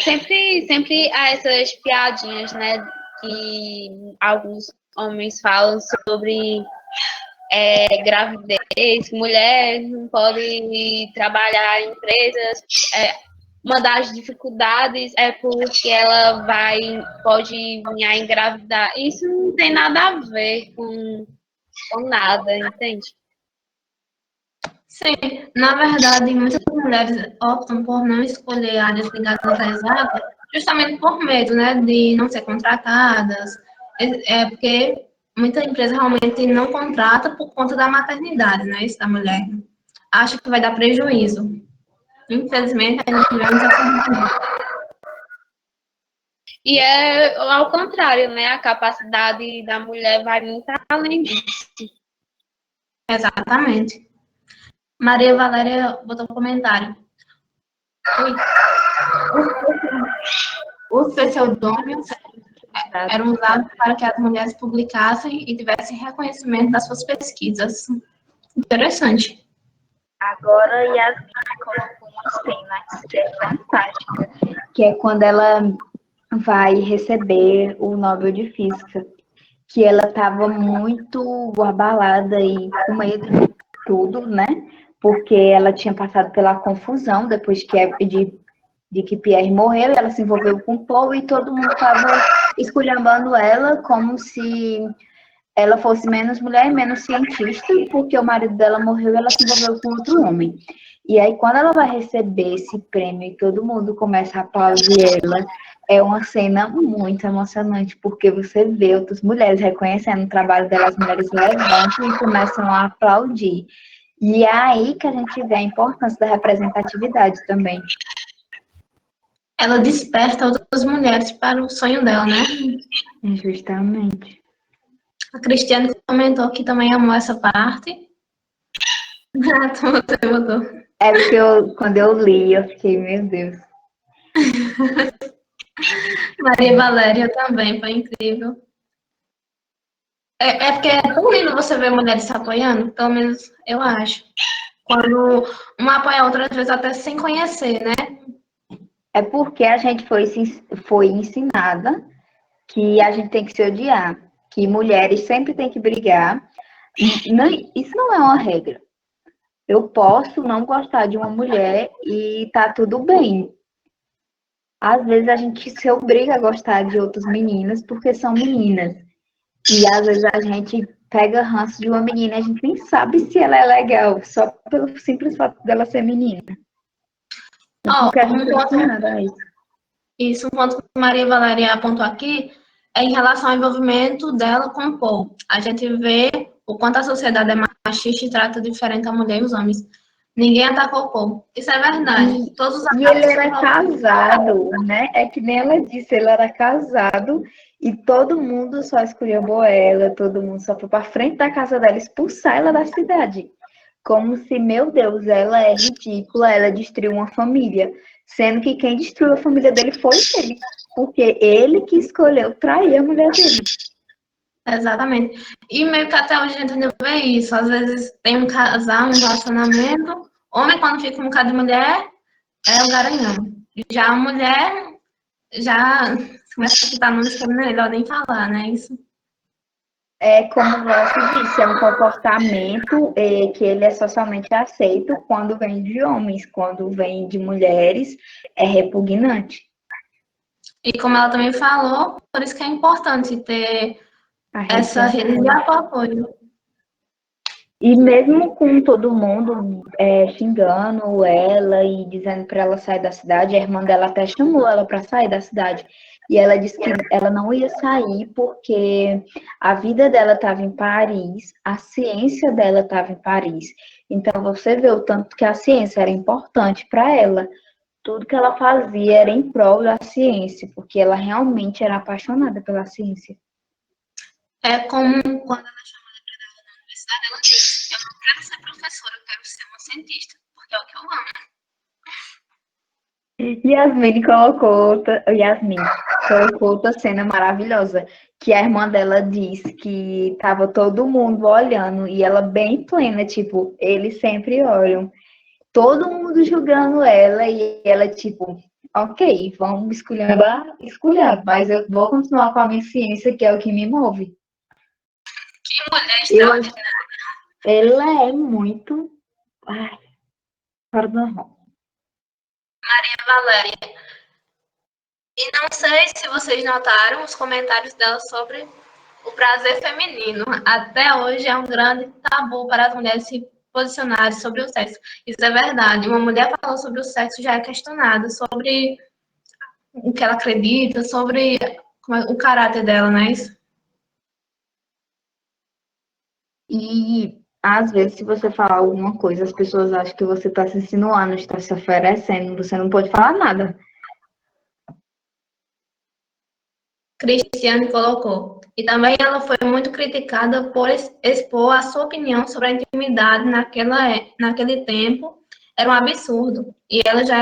Sempre há essas piadinhas, né? Que alguns homens falam sobre gravidez, mulher não pode trabalhar em empresas. Uma das dificuldades é porque ela pode vir a engravidar. Isso não tem nada a ver com nada, entende? Sim, na verdade, muitas mulheres optam por não escolher áreas ligadas à exata, justamente por medo, né, de não ser contratadas. Porque muita empresa realmente não contrata por conta da maternidade, né, isso da mulher. Acha que vai dar prejuízo. Infelizmente, ainda tivemos essa. E é ao contrário, né? A capacidade da mulher vai muito além disso. Exatamente. Maria Valéria botou um comentário. Os pseudônimos eram usados para que as mulheres publicassem e tivessem reconhecimento das suas pesquisas. Interessante. Agora, Yasmin colocou uma cena que é fantástica, que é quando ela vai receber o Nobel de Física, que ela estava muito abalada e com medo de tudo, né? Porque ela tinha passado pela confusão depois de que Pierre morreu, e ela se envolveu com o povo e todo mundo estava esculhambando ela como se ela fosse menos mulher e menos cientista, porque o marido dela morreu e ela se envolveu com outro homem. E aí, quando ela vai receber esse prêmio e todo mundo começa a aplaudir ela, é uma cena muito emocionante, porque você vê outras mulheres reconhecendo o trabalho delas, as mulheres levantam e começam a aplaudir. E é aí que a gente vê a importância da representatividade também. Ela desperta outras mulheres para o sonho dela, né? Justamente. A Cristiane comentou que também amou essa parte. Você botou. É porque quando eu li, eu fiquei, meu Deus. Maria Valéria também, foi incrível. Porque é tão lindo você ver mulheres se apoiando, pelo menos eu acho. Quando uma apoia a outra, às vezes até sem conhecer, né? É porque a gente foi ensinada que a gente tem que se odiar, que mulheres sempre têm que brigar. Não, isso não é uma regra. Eu posso não gostar de uma mulher e tá tudo bem. Às vezes a gente se obriga a gostar de outras meninas porque são meninas. E às vezes a gente pega ranço de uma menina e a gente nem sabe se ela é legal, só pelo simples fato dela ser menina. Ó, Porque a gente um é ponto, ensinada a isso. isso, um ponto que Maria Valéria apontou aqui é em relação ao envolvimento dela com o povo. A gente vê o quanto a sociedade é machista e trata diferente a mulher e os homens. Ninguém atacou o povo. Isso é verdade. Todos os E ele ataques era casado, né? É que nem ela disse, ele era casado e todo mundo só esculhambou ela, todo mundo só foi pra frente da casa dela expulsar ela da cidade. Como se, meu Deus, ela é ridícula, ela destruiu uma família. Sendo que quem destruiu a família dele foi ele. Porque ele que escolheu trair a mulher dele. Exatamente. E meio que até hoje a gente ainda vê isso. Às vezes tem um casal, um relacionamento. Homem, quando fica com um bocado de mulher, é o garanhão. Já a mulher, já começa a citar nomes que é melhor nem falar, né? Isso. É como você disse, é um comportamento que ele é socialmente aceito quando vem de homens, quando vem de mulheres, é repugnante. E como ela também falou, por isso que é importante ter A rede de essa rede de apoio. E mesmo com todo mundo xingando ela e dizendo para ela sair da cidade, a irmã dela até chamou ela para sair da cidade. E ela disse que ela não ia sair porque a vida dela estava em Paris, a ciência dela estava em Paris. Então você vê o tanto que a ciência era importante para ela. Tudo que ela fazia era em prol da ciência, porque ela realmente era apaixonada pela ciência. É como quando ela chamou ela na universidade, ela disse: eu não quero ser professora, eu quero ser uma cientista, porque é o que eu amo. Yasmin colocou outra cena maravilhosa, que a irmã dela disse que tava todo mundo olhando e ela bem plena, tipo, eles sempre olham, todo mundo julgando ela e ela tipo, ok, vamos esculhambar, mas eu vou continuar com a minha ciência, que é o que me move. Que mulher Eu, extraordinária. ela é muito, ai, perdão. Valéria. E não sei se vocês notaram os comentários dela sobre o prazer feminino. Até hoje é um grande tabu para as mulheres se posicionarem sobre o sexo. Isso é verdade. Uma mulher falando sobre o sexo já é questionada, sobre o que ela acredita, sobre o caráter dela, não é isso? E às vezes, se você falar alguma coisa, as pessoas acham que você está se insinuando, está se oferecendo, você não pode falar nada. Cristiane colocou. E também ela foi muito criticada por expor a sua opinião sobre a intimidade naquele tempo. Era um absurdo. E ela já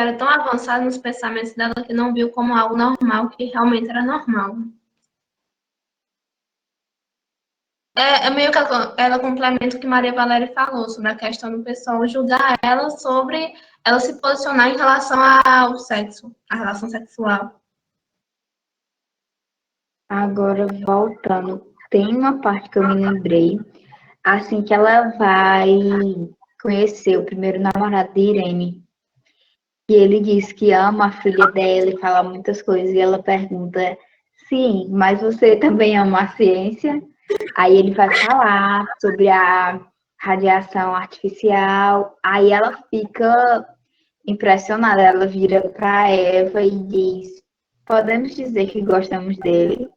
era tão avançada nos pensamentos dela que não viu como algo normal, que realmente era normal. É meio que ela complementa o que Maria Valéria falou sobre a questão do pessoal julgar ela sobre ela se posicionar em relação ao sexo, à relação sexual. Agora, voltando, tem uma parte que eu me lembrei, assim que ela vai conhecer o primeiro namorado de Irene, e ele diz que ama a filha dela e fala muitas coisas, e ela pergunta, sim, mas você também ama a ciência? Aí ele vai falar sobre a radiação artificial, aí ela fica impressionada, ela vira para Eva e diz, podemos dizer que gostamos dele?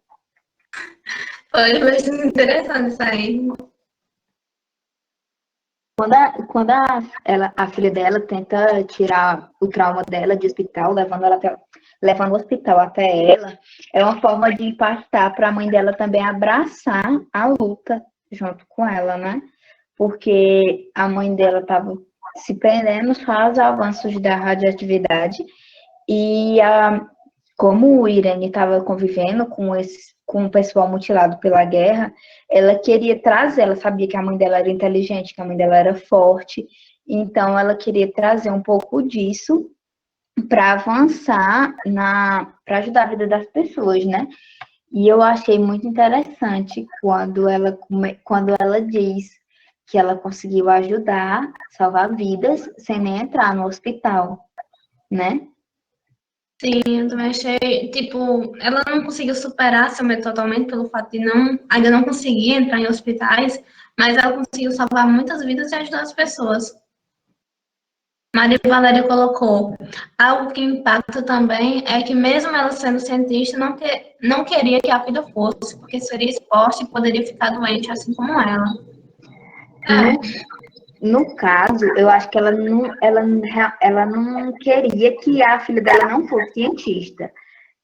Foi bastante interessante isso aí. A filha dela tenta tirar o trauma dela de hospital, levando o hospital até ela, é uma forma de impactar para a mãe dela também abraçar a luta junto com ela, né? Porque a mãe dela estava se prendendo só aos avanços da radioatividade e como o Irene estava convivendo com o pessoal mutilado pela guerra, ela queria trazer, ela sabia que a mãe dela era inteligente, que a mãe dela era forte, então ela queria trazer um pouco disso para avançar para ajudar a vida das pessoas, né? E eu achei muito interessante quando ela diz que ela conseguiu ajudar, salvar vidas, sem nem entrar no hospital. né? Sim, eu também achei, tipo, ela não conseguiu superar seu medo totalmente pelo fato de ainda não conseguir entrar em hospitais, mas ela conseguiu salvar muitas vidas e ajudar as pessoas. Maria Valéria colocou, algo que impacta também é que mesmo ela sendo cientista, não queria que a filha fosse, porque seria esporte e poderia ficar doente assim como ela. No, no caso, eu acho que ela não queria que a filha dela não fosse cientista.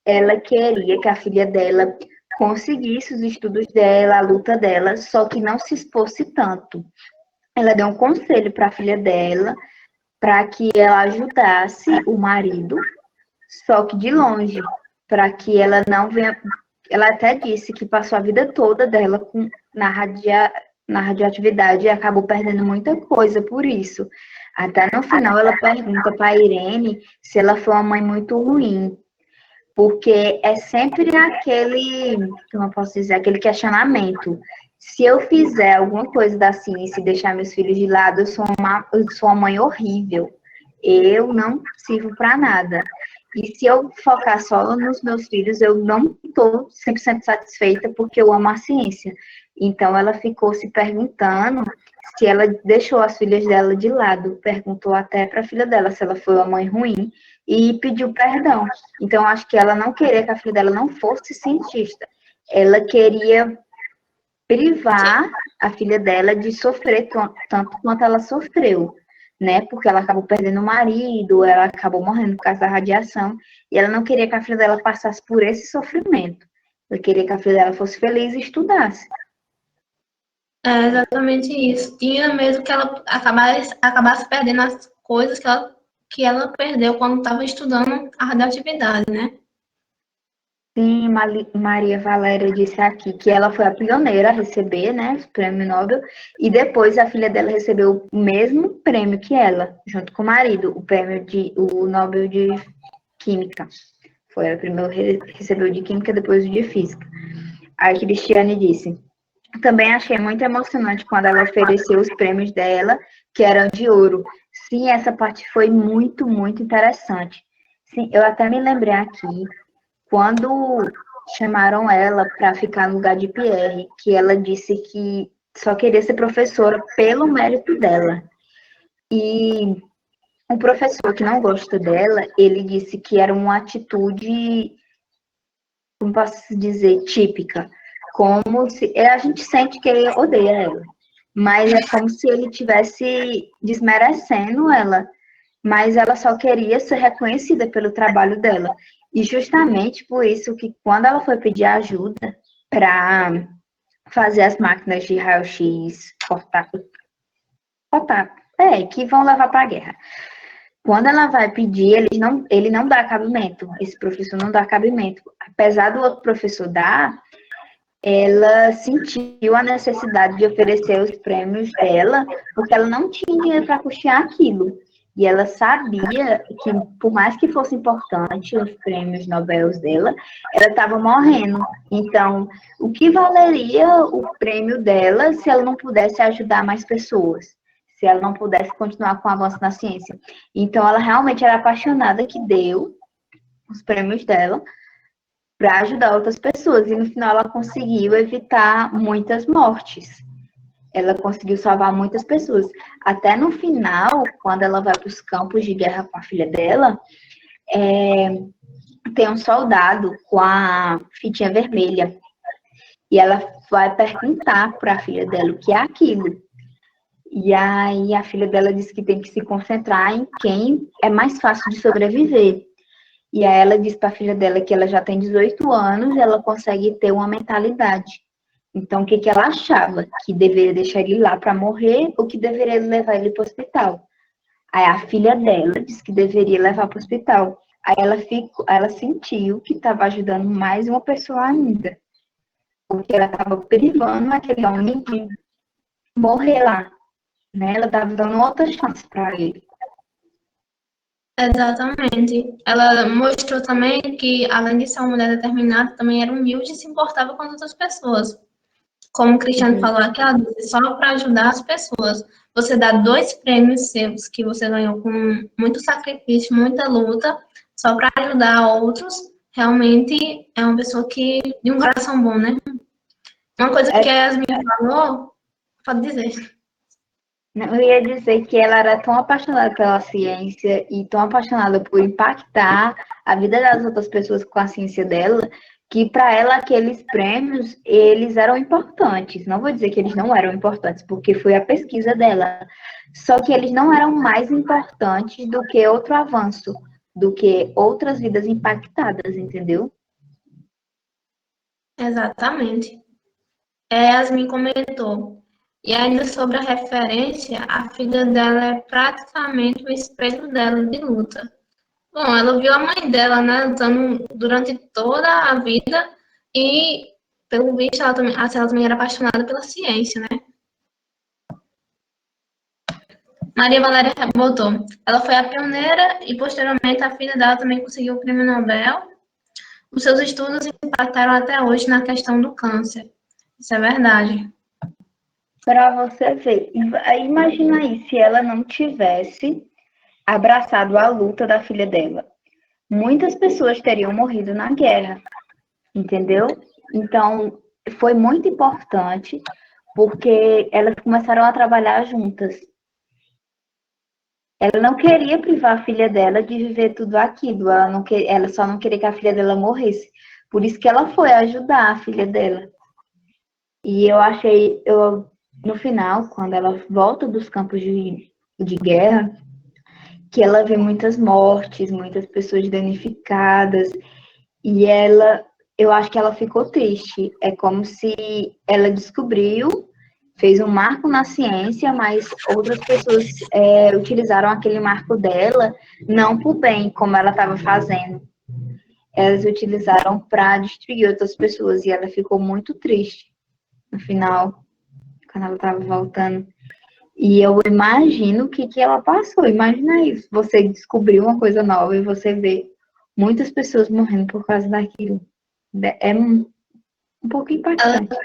Ela queria que a filha dela conseguisse os estudos dela, a luta dela, só que não se expôsse tanto. Ela deu um conselho para a filha dela, para que ela ajudasse o marido, só que de longe, para que ela não venha. Ela até disse que passou a vida toda dela na radioatividade e acabou perdendo muita coisa por isso. Até no final ela pergunta para a Irene se ela foi uma mãe muito ruim, porque é sempre aquele, como eu posso dizer, aquele questionamento. Se eu fizer alguma coisa da ciência e deixar meus filhos de lado, eu sou uma mãe horrível. Eu não sirvo para nada. E se eu focar só nos meus filhos, eu não estou 100% satisfeita porque eu amo a ciência. Então, ela ficou se perguntando se ela deixou as filhas dela de lado. Perguntou até para a filha dela se ela foi uma mãe ruim e pediu perdão. Então, acho que ela não queria que a filha dela não fosse cientista. Ela queria privar a filha dela de sofrer tanto quanto ela sofreu, né? Porque ela acabou perdendo o marido, ela acabou morrendo por causa da radiação, e ela não queria que a filha dela passasse por esse sofrimento. Ela queria que a filha dela fosse feliz e estudasse. É exatamente isso. Tinha mesmo que ela acabasse perdendo as coisas que ela perdeu quando estava estudando a radioatividade, né? Sim, Maria Valéria disse aqui que ela foi a pioneira a receber, né, o prêmio Nobel, e depois a filha dela recebeu o mesmo prêmio que ela, junto com o marido, o Nobel de Química. Foi a primeira recebeu de Química, depois o de Física. A Cristiane disse: também achei muito emocionante quando ela ofereceu os prêmios dela, que eram de ouro. Sim, essa parte foi muito, muito interessante. Sim, eu até me lembrei aqui quando chamaram ela para ficar no lugar de Pierre, que ela disse que só queria ser professora pelo mérito dela. E um professor que não gosta dela, ele disse que era uma atitude, como posso dizer, típica. Como se. A gente sente que ele odeia ela. Mas é como se ele tivesse desmerecendo ela. Mas ela só queria ser reconhecida pelo trabalho dela. E justamente por isso que quando ela foi pedir ajuda para fazer as máquinas de raio-x que vão levar para a guerra. Quando ela vai pedir, ele não dá cabimento. Esse professor não dá cabimento. Apesar do outro professor dar, ela sentiu a necessidade de oferecer os prêmios dela, porque ela não tinha dinheiro para custear aquilo. E ela sabia que, por mais que fosse importante os prêmios Nobel dela, ela estava morrendo. Então, o que valeria o prêmio dela se ela não pudesse ajudar mais pessoas? Se ela não pudesse continuar com o avanço na ciência? Então, ela realmente era apaixonada que deu os prêmios dela para ajudar outras pessoas. E no final ela conseguiu evitar muitas mortes. Ela conseguiu salvar muitas pessoas. Até no final, quando ela vai para os campos de guerra com a filha dela, tem um soldado com a fitinha vermelha. E ela vai perguntar para a filha dela o que é aquilo. E aí a filha dela diz que tem que se concentrar em quem é mais fácil de sobreviver. E aí ela diz para a filha dela que ela já tem 18 anos, ela consegue ter uma mentalidade. Então, o que ela achava? Que deveria deixar ele lá para morrer ou que deveria levar ele para o hospital? Aí a filha dela disse que deveria levar para o hospital. Aí ela sentiu que estava ajudando mais uma pessoa ainda. Porque ela estava privando aquele homem de morrer lá. Né? Ela estava dando outra chance para ele. Exatamente. Ela mostrou também que, além de ser uma mulher determinada, também era humilde e se importava com as outras pessoas. Como o Cristiano falou aqui, ela disse só para ajudar as pessoas. você dá 2 prêmios seus que você ganhou com muito sacrifício, muita luta, só para ajudar outros, realmente é uma pessoa que de um coração bom, né? Uma coisa que a Yasmin falou, pode dizer. Eu ia dizer que ela era tão apaixonada pela ciência e tão apaixonada por impactar a vida das outras pessoas com a ciência dela, que para ela aqueles prêmios, eles eram importantes. Não vou dizer que eles não eram importantes, porque foi a pesquisa dela. Só que eles não eram mais importantes do que outro avanço, do que outras vidas impactadas, entendeu? Exatamente. Yasmin comentou. E ainda sobre a referência, a filha dela é praticamente o espelho dela de luta. Bom, ela viu a mãe dela, né, lutando durante toda a vida e, pelo visto, ela também era apaixonada pela ciência, né? Maria Valéria botou. Ela foi a pioneira e, posteriormente, a filha dela também conseguiu o prêmio Nobel. Os seus estudos impactaram até hoje na questão do câncer. Isso é verdade. Para você ver. Imagina aí se ela não tivesse abraçado a luta da filha dela. Muitas pessoas teriam morrido na guerra, entendeu? Então, foi muito importante porque elas começaram a trabalhar juntas. Ela não queria privar a filha dela de viver tudo aquilo, ela só não queria que a filha dela morresse. Por isso que ela foi ajudar a filha dela. E no final, quando ela volta dos campos de guerra, que ela vê muitas mortes, muitas pessoas danificadas, e eu acho que ela ficou triste. É como se ela descobriu, fez um marco na ciência, mas outras pessoas utilizaram aquele marco dela não para o bem, como ela estava fazendo. Elas utilizaram para destruir outras pessoas, e ela ficou muito triste no final, quando ela estava voltando. E eu imagino o que ela passou. Imagina isso, você descobriu uma coisa nova e você vê muitas pessoas morrendo por causa daquilo. É um pouco Ela impactante.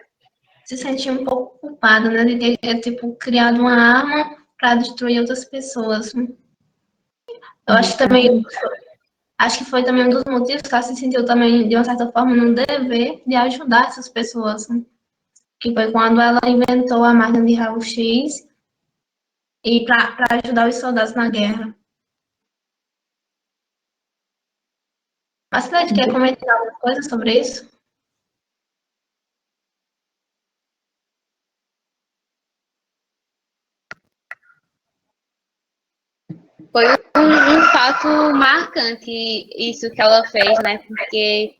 se sentia um pouco culpada, né, de ter, tipo, criado uma arma para destruir outras pessoas. Eu acho que foi também um dos motivos que ela se sentiu também, de uma certa forma, no dever de ajudar essas pessoas. Que foi quando ela inventou a máquina de raio-x e para ajudar os soldados na guerra. Mas você quer comentar alguma coisa sobre isso? Foi um fato marcante isso que ela fez, né? Porque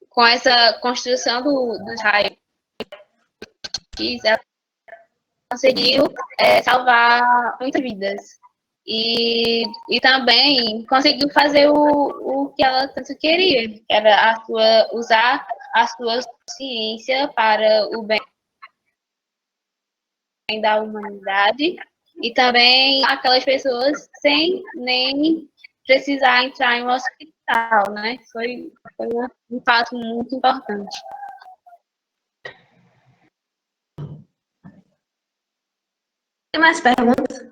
com essa construção dos raios, ela conseguiu salvar muitas vidas. E também conseguiu fazer o que ela tanto queria, que era usar a sua ciência para o bem da humanidade e também aquelas pessoas sem nem precisar entrar em um hospital, né? Foi um fato muito importante. Tem mais perguntas?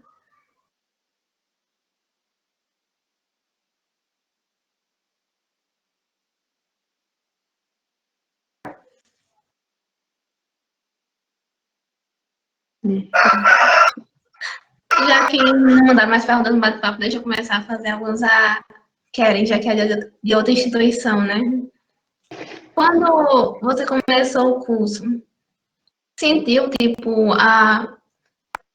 Já que não dá mais perguntas no bate-papo, deixa eu começar a fazer algumas querem, já que é de outra instituição, né? Quando você começou o curso, sentiu, tipo, a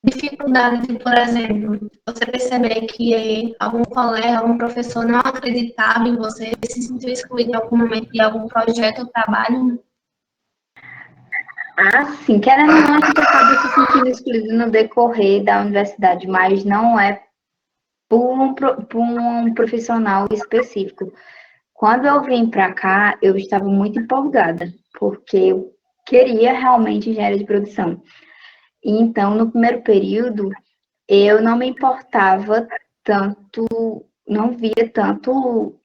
dificuldade de, por exemplo, você perceber que algum colega, algum professor não acreditava em você, se sentiu excluído em algum momento de algum projeto ou trabalho? Sim, querendo ou não, a gente acaba se sentindo excluído no decorrer da universidade, mas não é por um profissional específico. Quando eu vim para cá, eu estava muito empolgada, porque eu queria realmente engenharia de produção. E então, no primeiro período, eu não me importava tanto, não via tanto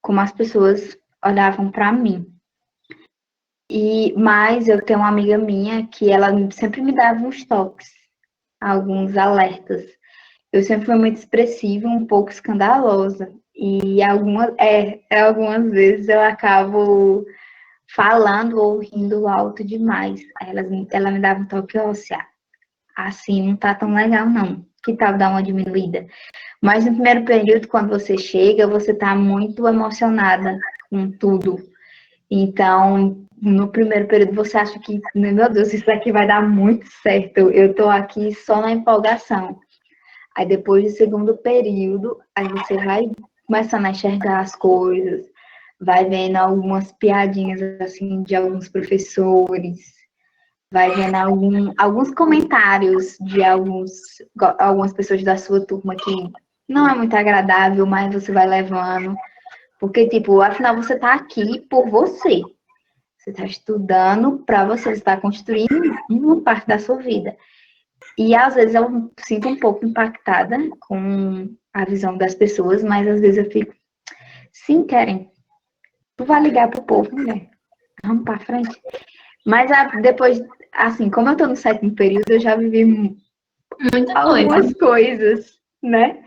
como as pessoas olhavam para mim. Mas eu tenho uma amiga minha que ela sempre me dava uns toques, alguns alertas. Eu sempre fui muito expressiva, um pouco escandalosa. E algumas vezes eu acabo falando ou rindo alto demais. Aí ela me dava um toque, ó, assim não tá tão legal, não. Que tal dar uma diminuída? Mas no primeiro período, quando você chega, você tá muito emocionada com tudo. Então, no primeiro período, você acha que, meu Deus, isso aqui vai dar muito certo. Eu tô aqui só na empolgação. Aí depois do segundo período, aí você vai começando a enxergar as coisas, vai vendo algumas piadinhas assim de alguns professores, vai vendo alguns comentários de algumas pessoas da sua turma que não é muito agradável, mas você vai levando. Porque, tipo, afinal você tá aqui por você. Você está estudando para você estar construindo uma parte da sua vida. E às vezes eu me sinto um pouco impactada com a visão das pessoas, mas às vezes eu fico, sim, querem. Tu vai ligar pro povo, mulher. Vamos para frente. Mas depois, assim, como eu tô no sétimo período, eu já vivi algumas coisas, né?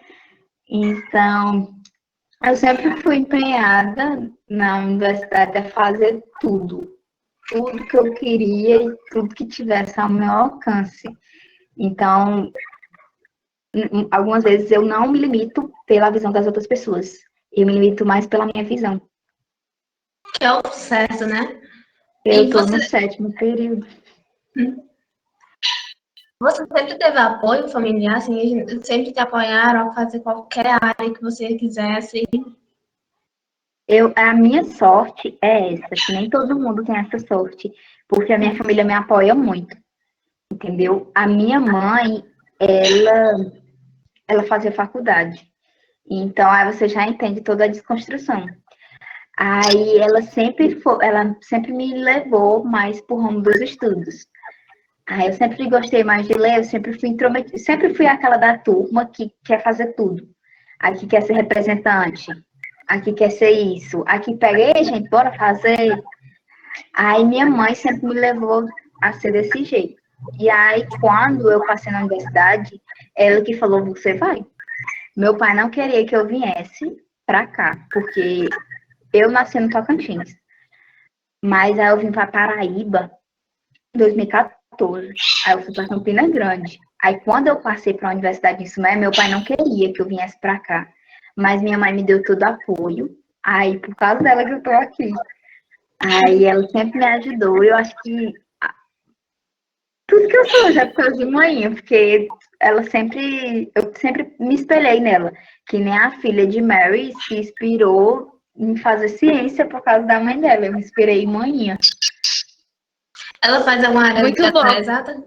Então, eu sempre fui empenhada na universidade a fazer tudo. Tudo que eu queria e tudo que tivesse ao meu alcance. Então, algumas vezes eu não me limito pela visão das outras pessoas. Eu me limito mais pela minha visão. Que é o sucesso, né? Eu tô no sétimo período. Você sempre teve apoio familiar, assim, sempre te apoiaram a fazer qualquer área que você quisesse? A minha sorte é essa, que nem todo mundo tem essa sorte, porque a minha família me apoia muito, entendeu? A minha mãe, ela fazia faculdade, então aí você já entende toda a desconstrução. Aí ela sempre me levou mais pro ramo dos estudos. Aí eu sempre gostei mais de ler, eu sempre fui intrometida, sempre fui aquela da turma que quer fazer tudo. Aqui quer ser representante, aqui quer ser isso, aqui pega, ei, gente, bora fazer. Aí minha mãe sempre me levou a ser desse jeito. E aí, quando eu passei na universidade, ela que falou, você vai. Meu pai não queria que eu viesse pra cá, porque eu nasci no Tocantins. Mas aí eu vim pra Paraíba em 2014. Aí eu fui pra Campina Grande. Aí quando eu passei para a Universidade de Sumé, meu pai não queria que eu viesse para cá. Mas minha mãe me deu todo apoio. Aí por causa dela que eu tô aqui. Aí ela sempre me ajudou. Eu acho que tudo que eu sou já é por causa de mãe, porque eu sempre me espelhei nela. Que nem a filha de Mary se inspirou em fazer ciência por causa da mãe dela. Eu me inspirei em manhã. Ela faz alguma área Muito bom. exata?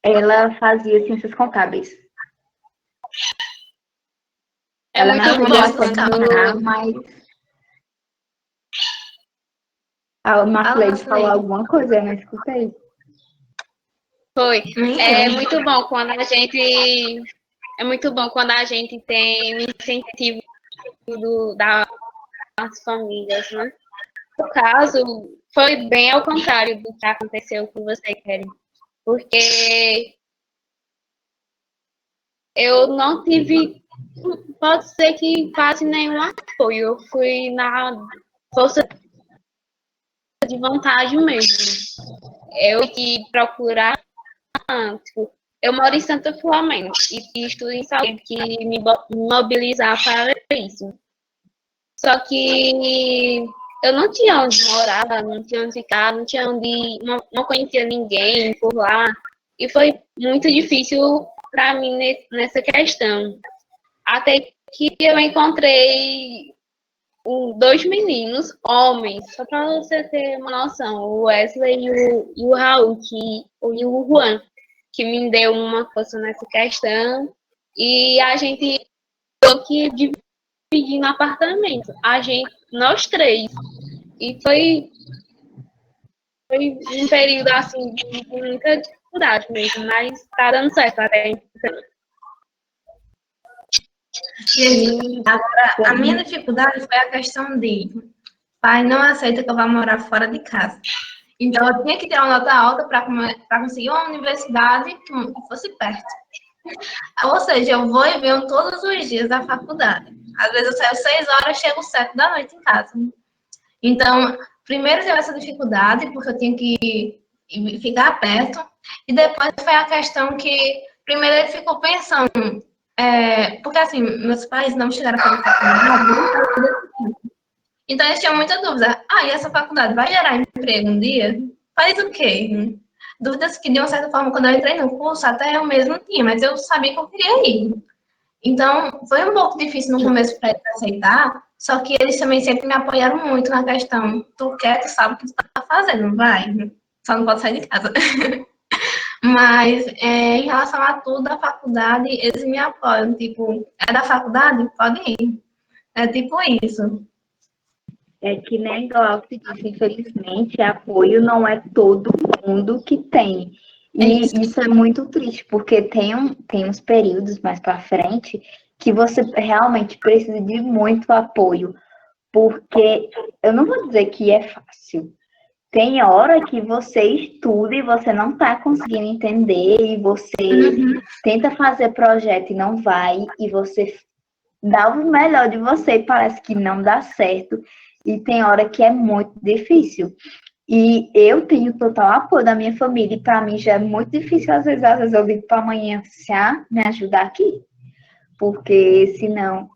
Ela fazia ciências contábeis. Ela não muito chegou a bom terminar, mas a Marlene falou alguma coisa, eu não escutei. Foi. É muito bom quando a gente. É muito bom quando a gente tem um incentivo das famílias, né? No caso, foi bem ao contrário do que aconteceu com você, Kelly. Porque eu não tive, pode ser que quase nenhum apoio. Eu fui na força de vontade mesmo. Eu que procurar, tipo, eu moro em Santa Flamengo e estudo em saúde, que me mobilizar para isso. Só que eu não tinha onde morar, não tinha onde ficar, não tinha onde, não conhecia ninguém por lá. E foi muito difícil para mim nessa questão. Até que eu encontrei dois meninos, homens, só para você ter uma noção, o Wesley e o Raul, e o Juan, que me deu uma força nessa questão. E a gente teve que dividir no apartamento, nós três. E foi um período assim de muita dificuldade mesmo, mas tá dando certo até então. Agora, a minha dificuldade foi a questão de pai não aceita que eu vá morar fora de casa. Então, eu tinha que ter uma nota alta para conseguir uma universidade que fosse perto. Ou seja, eu vou e venho todos os dias da faculdade. Às vezes eu saio 6 horas, chego 7 da noite em casa. Então, primeiro teve essa dificuldade, porque eu tinha que ficar perto. E depois foi a questão que, primeiro ele ficou pensando, porque assim, meus pais não chegaram a fazer faculdade, então eles tinham muita dúvida. Ah, e essa faculdade vai gerar emprego um dia? Faz o quê? Dúvidas que, de uma certa forma, quando eu entrei no curso, até eu mesmo tinha, mas eu sabia que eu queria ir. Então, foi um pouco difícil no começo para eles aceitar, só que eles também sempre me apoiaram muito na questão, tu quer, tu sabe o que tu tá fazendo, vai, só não pode sair de casa. Mas, em relação a tudo da faculdade, eles me apoiam, tipo, é da faculdade? Pode ir. É tipo isso. É que nem Glaucio disse, infelizmente, apoio não é todo mundo que tem. É E isso. isso é muito triste, porque tem uns períodos mais para frente que você realmente precisa de muito apoio, porque eu não vou dizer que é fácil. Tem hora que você estuda e você não está conseguindo entender, e você tenta fazer projeto e não vai, e você dá o melhor de você e parece que não dá certo. E tem hora que é muito difícil. E eu tenho total apoio da minha família, e para mim já é muito difícil, às vezes eu digo para amanhã, se me ajudar aqui, porque senão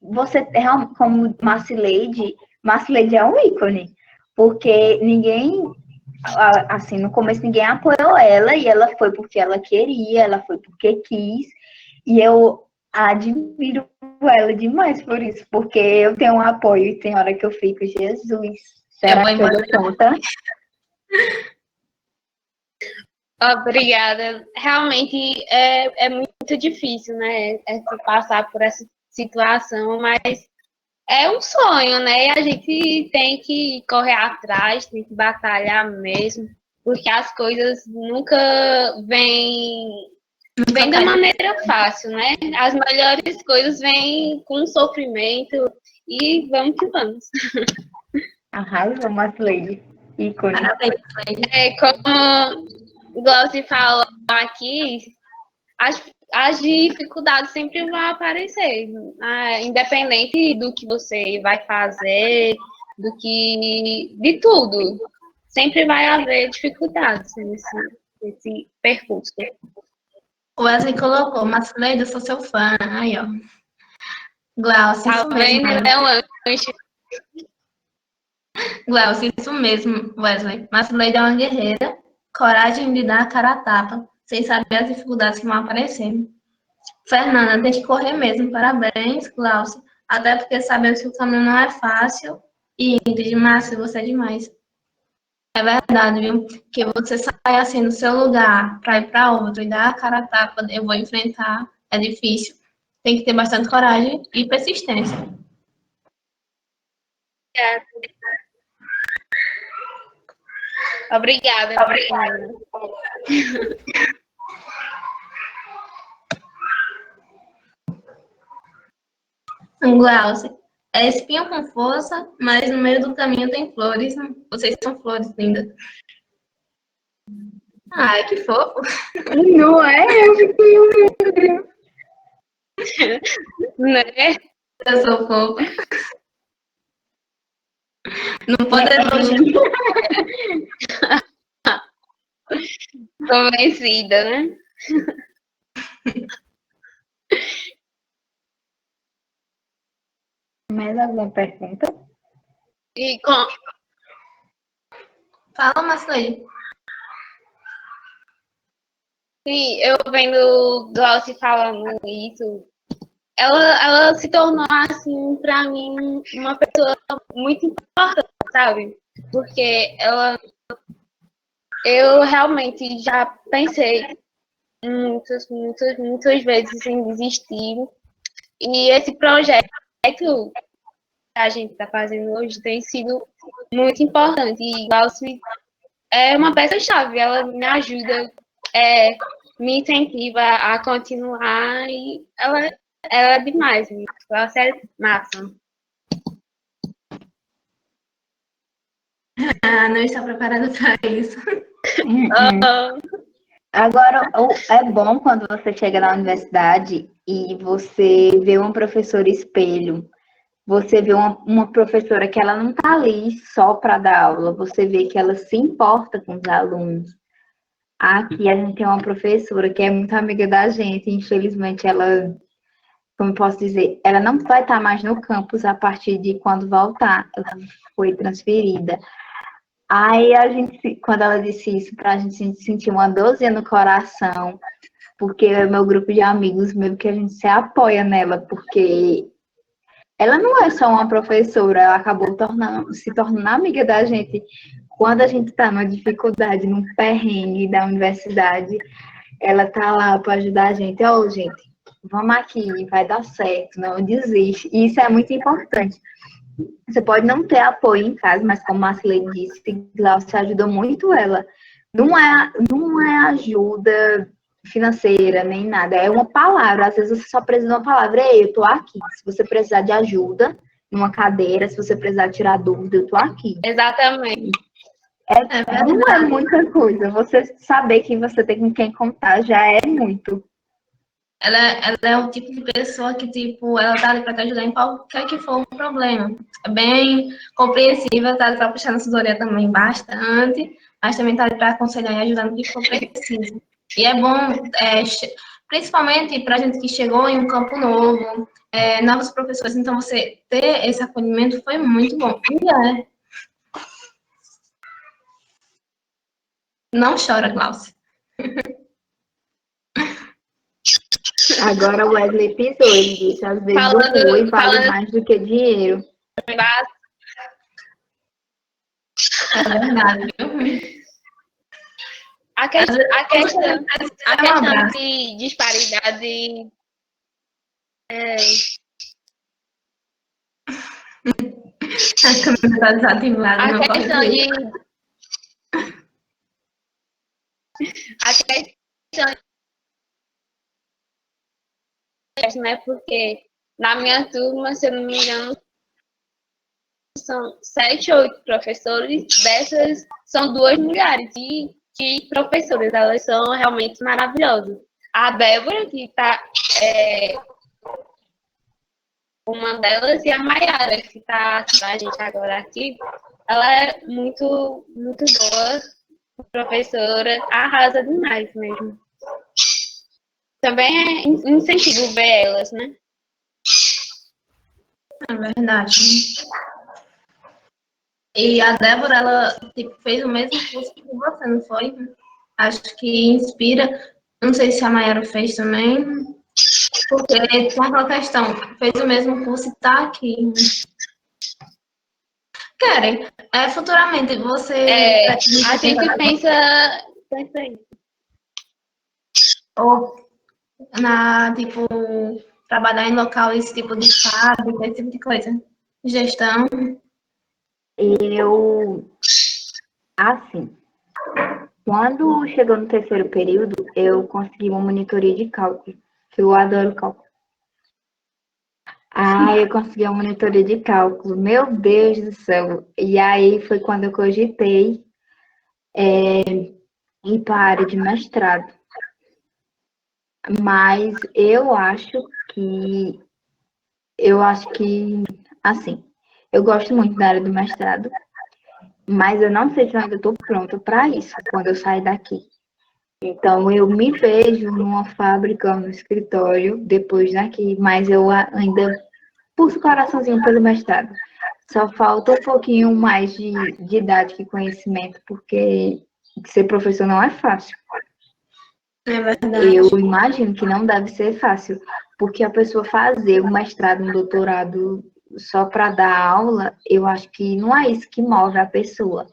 você realmente, como Marcileide é um ícone, porque ninguém, assim, no começo ninguém apoiou ela, e ela foi porque ela queria, ela foi porque quis, e eu admiro ela demais por isso, porque eu tenho um apoio e tem hora que eu fico, Jesus, Eu será vou que eu embora. dou conta? Obrigada. Realmente é muito difícil, né? Passar por essa situação, mas é um sonho, né? A gente tem que correr atrás, tem que batalhar mesmo, porque as coisas nunca vêm da maneira fácil, né? As melhores coisas vêm com sofrimento e vamos que vamos. Arrasou, Marcileide, ícone. Parabéns. Como o Glaucio falou aqui, as dificuldades sempre vão aparecer, independente do que você vai fazer, de tudo. Sempre vai haver dificuldades nesse percurso. O Wesley colocou, Marcileide, eu sou seu fã. Aí, ó. Glaucio, Tá isso mesmo. vendo? É um lanche. Glaucio, isso mesmo, Wesley. Marcileide é uma guerreira, coragem de dar a cara a tapa, sem saber as dificuldades que vão aparecendo. Fernanda, tem que correr mesmo. Parabéns, Glaucio. Até porque sabemos que o caminho não é fácil. E Ingrid, Márcia, você é demais. É verdade, viu? Que você sai assim do seu lugar para ir para outro e dar a cara a tapa, eu vou enfrentar, é difícil. Tem que ter bastante coragem e persistência. Obrigada. Glaucio, é espinho com força, mas no meio do caminho tem flores. Vocês são flores lindas. Ai, que fofo. Não é? Eu fiquei ouvindo. Né? Eu sou fofa. Não pode elogiar. Convencida, né? Mais alguma pergunta? E com, Fala, Marcelo. sim, eu vendo o Glaucio falando isso, ela se tornou, assim, para mim, uma pessoa muito importante, sabe? Porque eu realmente já pensei muitas vezes em desistir. E esse projeto que a gente está fazendo hoje tem sido muito importante. E Glaucio é uma peça-chave, ela me ajuda, me incentiva a continuar e ela é demais, Glaucio é massa. Ah, não está preparada para isso. Ah, Agora, é bom quando você chega na universidade e você vê uma professora espelho. Você vê uma professora que ela não está ali só para dar aula, você vê que ela se importa com os alunos. Aqui a gente tem uma professora que é muito amiga da gente, infelizmente ela, como eu posso dizer, ela não vai estar mais no campus a partir de quando voltar, ela foi transferida. Aí a gente, quando ela disse isso, pra gente sentir uma dorzinha no coração, porque é meu grupo de amigos, mesmo que a gente se apoia nela, porque ela não é só uma professora, ela acabou se tornando amiga da gente. Quando a gente está numa dificuldade, num perrengue da universidade, ela tá lá para ajudar a gente. Ó, gente, vamos aqui, vai dar certo, não desiste. E isso é muito importante. Você pode não ter apoio em casa, mas como a Marcele disse, Glaucia ajudou muito ela. Não é ajuda financeira nem nada, é uma palavra. Às vezes você só precisa de uma palavra. Ei, eu tô aqui. Se você precisar de ajuda numa cadeira, se você precisar tirar dúvida, eu tô aqui. exatamente. Não é muita coisa. Você saber que você tem com quem contar já é muito. Ela é o tipo de pessoa que, tipo, ela tá ali pra te ajudar em qualquer que for o problema. É bem compreensível, tá ali pra puxar nossa orelhas também bastante, mas também tá ali pra aconselhar e ajudar no que for preciso. E é bom, principalmente pra gente que chegou em um campo novo, novos professores, então você ter esse acolhimento foi muito bom. E não chora, Glaucia. Agora o Wesley pisou, ele disse, às vezes o boi vale mais do que dinheiro. É verdade, viu? A questão de disparidade A câmera tá desativada, não pode ver. A questão, né? Porque na minha turma, se eu não me engano, são 7 ou 8 professores, dessas são 2 mulheres. E que professoras, elas são realmente maravilhosas. A Débora, que está uma delas, e a Mayara, que está com a gente agora aqui, ela é muito, muito boa, professora, arrasa demais mesmo. Também é incentivo ver elas, né? É verdade. E a Débora, ela tipo, fez o mesmo curso que você, não foi? Acho que inspira. Não sei se a Mayara fez também. Porque tem aquela questão, fez o mesmo curso e está aqui. Querem, futuramente você... a gente pensa aí. Ou tipo, trabalhar em local, esse tipo de fábrica, esse tipo de coisa. Gestão. Assim, quando chegou no terceiro período, eu consegui uma monitoria de cálculo, que eu adoro cálculo. Eu consegui uma monitoria de cálculo, meu Deus do céu. E aí foi quando eu cogitei ir para a área de mestrado. Mas assim, eu gosto muito da área do mestrado, mas eu não sei se eu ainda estou pronta para isso quando eu sair daqui. Então, eu me vejo numa fábrica, no escritório, depois daqui, mas eu ainda pulso o coraçãozinho pelo mestrado. Só falta um pouquinho mais de didática e conhecimento, porque ser professor não é fácil. É verdade. Eu imagino que não deve ser fácil, porque a pessoa fazer um mestrado, um doutorado só para dar aula, eu acho que não é isso que move a pessoa.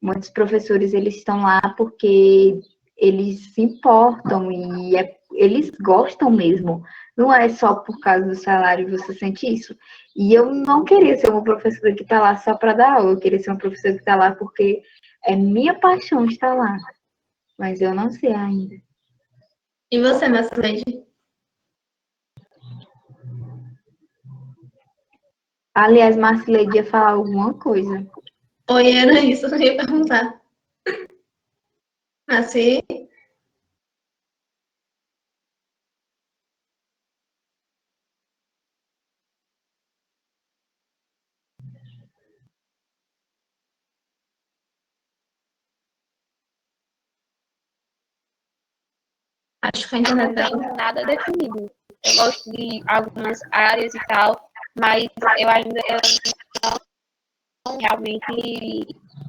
Muitos professores, eles estão lá porque eles se importam e eles gostam mesmo. Não é só por causa do salário, você sente isso. E eu não queria ser uma professora que está lá só para dar aula, eu queria ser uma professora que está lá porque é minha paixão estar lá. Mas eu não sei ainda. E você, Marceleide? Aliás, Marceleide ia falar alguma coisa. Oi, era isso que eu ia perguntar. Assim, acho que a Não internet tenho dela. nada definido. Eu gosto de algumas áreas e tal, mas eu ainda não realmente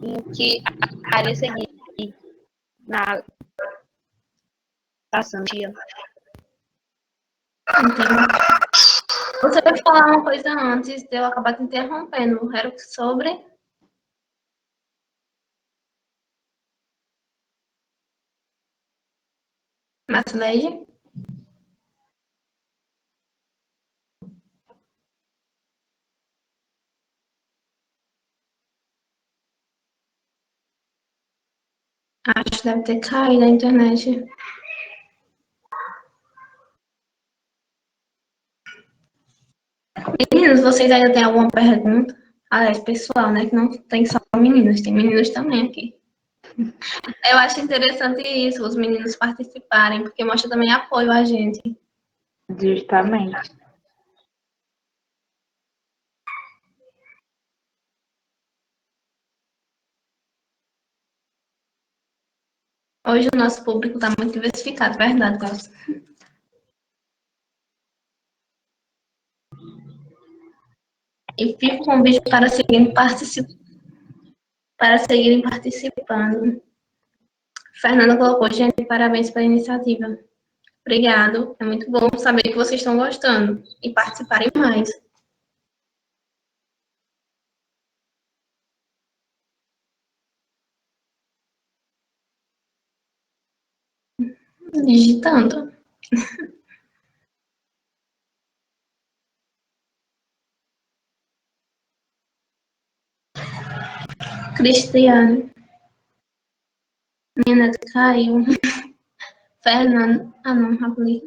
em que área seguir na passantia. Entendi. Você vai falar uma coisa antes de eu acabar te interrompendo. Era sobre Marcileide? Acho que deve ter caído a internet. Meninos, vocês ainda têm alguma pergunta? Aliás, pessoal, né? Que não tem só meninos, tem meninos também aqui. Eu acho interessante isso, os meninos participarem, porque mostra também apoio a gente. Justamente. Hoje o nosso público está muito diversificado, verdade, Glaucio? E fica o convite para seguirem participando. Fernanda colocou, gente, parabéns pela iniciativa. Obrigado. É muito bom saber que vocês estão gostando e participarem mais. Digitando. Cristiane. Minha neta caiu. Fernanda. Ah, não, Rafael.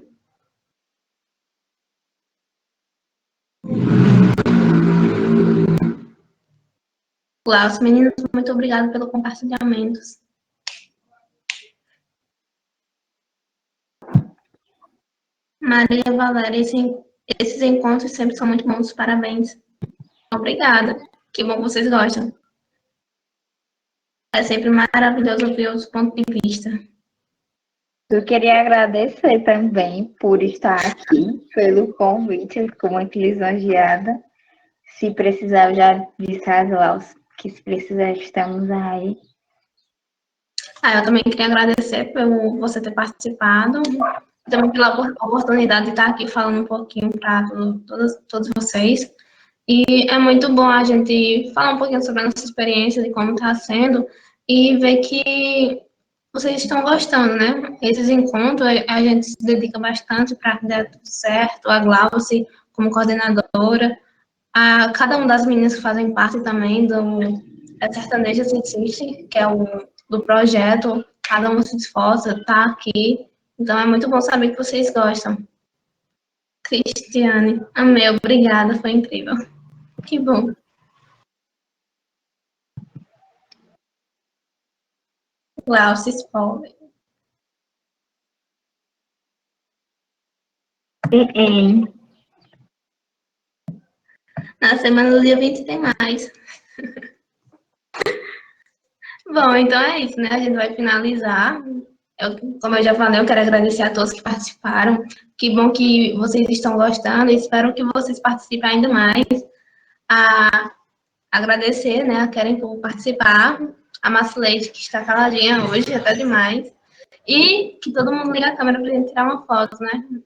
Glaucio, meninos, muito obrigada pelo compartilhamento. Maria Valéria, esses encontros sempre são muito bons, parabéns. Obrigada. Que bom que vocês gostam. É sempre maravilhoso ouvir os pontos de vista. Eu queria agradecer também por estar aqui, pelo convite, eu fico muito lisonjeada. Se precisar, eu já disse às Laus que se precisar, estamos aí. Eu também queria agradecer por você ter participado, também pela oportunidade de estar aqui falando um pouquinho para todos vocês. E é muito bom a gente falar um pouquinho sobre a nossa experiência, de como está sendo, e ver que vocês estão gostando, né? Esses encontros, a gente se dedica bastante para que dê tudo certo, a Glauce como coordenadora, a cada uma das meninas que fazem parte também do Sertaneja Existe, que é o do projeto, cada uma se esforça, tá aqui. Então é muito bom saber que vocês gostam. Cristiane, amei, obrigada, foi incrível. Que bom. Glaucio Spoller. Na semana do dia 20 tem mais. Bom, então é isso, né? A gente vai finalizar. Como eu já falei, eu quero agradecer a todos que participaram. Que bom que vocês estão gostando. Espero que vocês participem ainda mais. A agradecer, né, a Keren por participar. A Macileide, que está caladinha hoje, até demais. E que todo mundo liga a câmera para a gente tirar uma foto, né?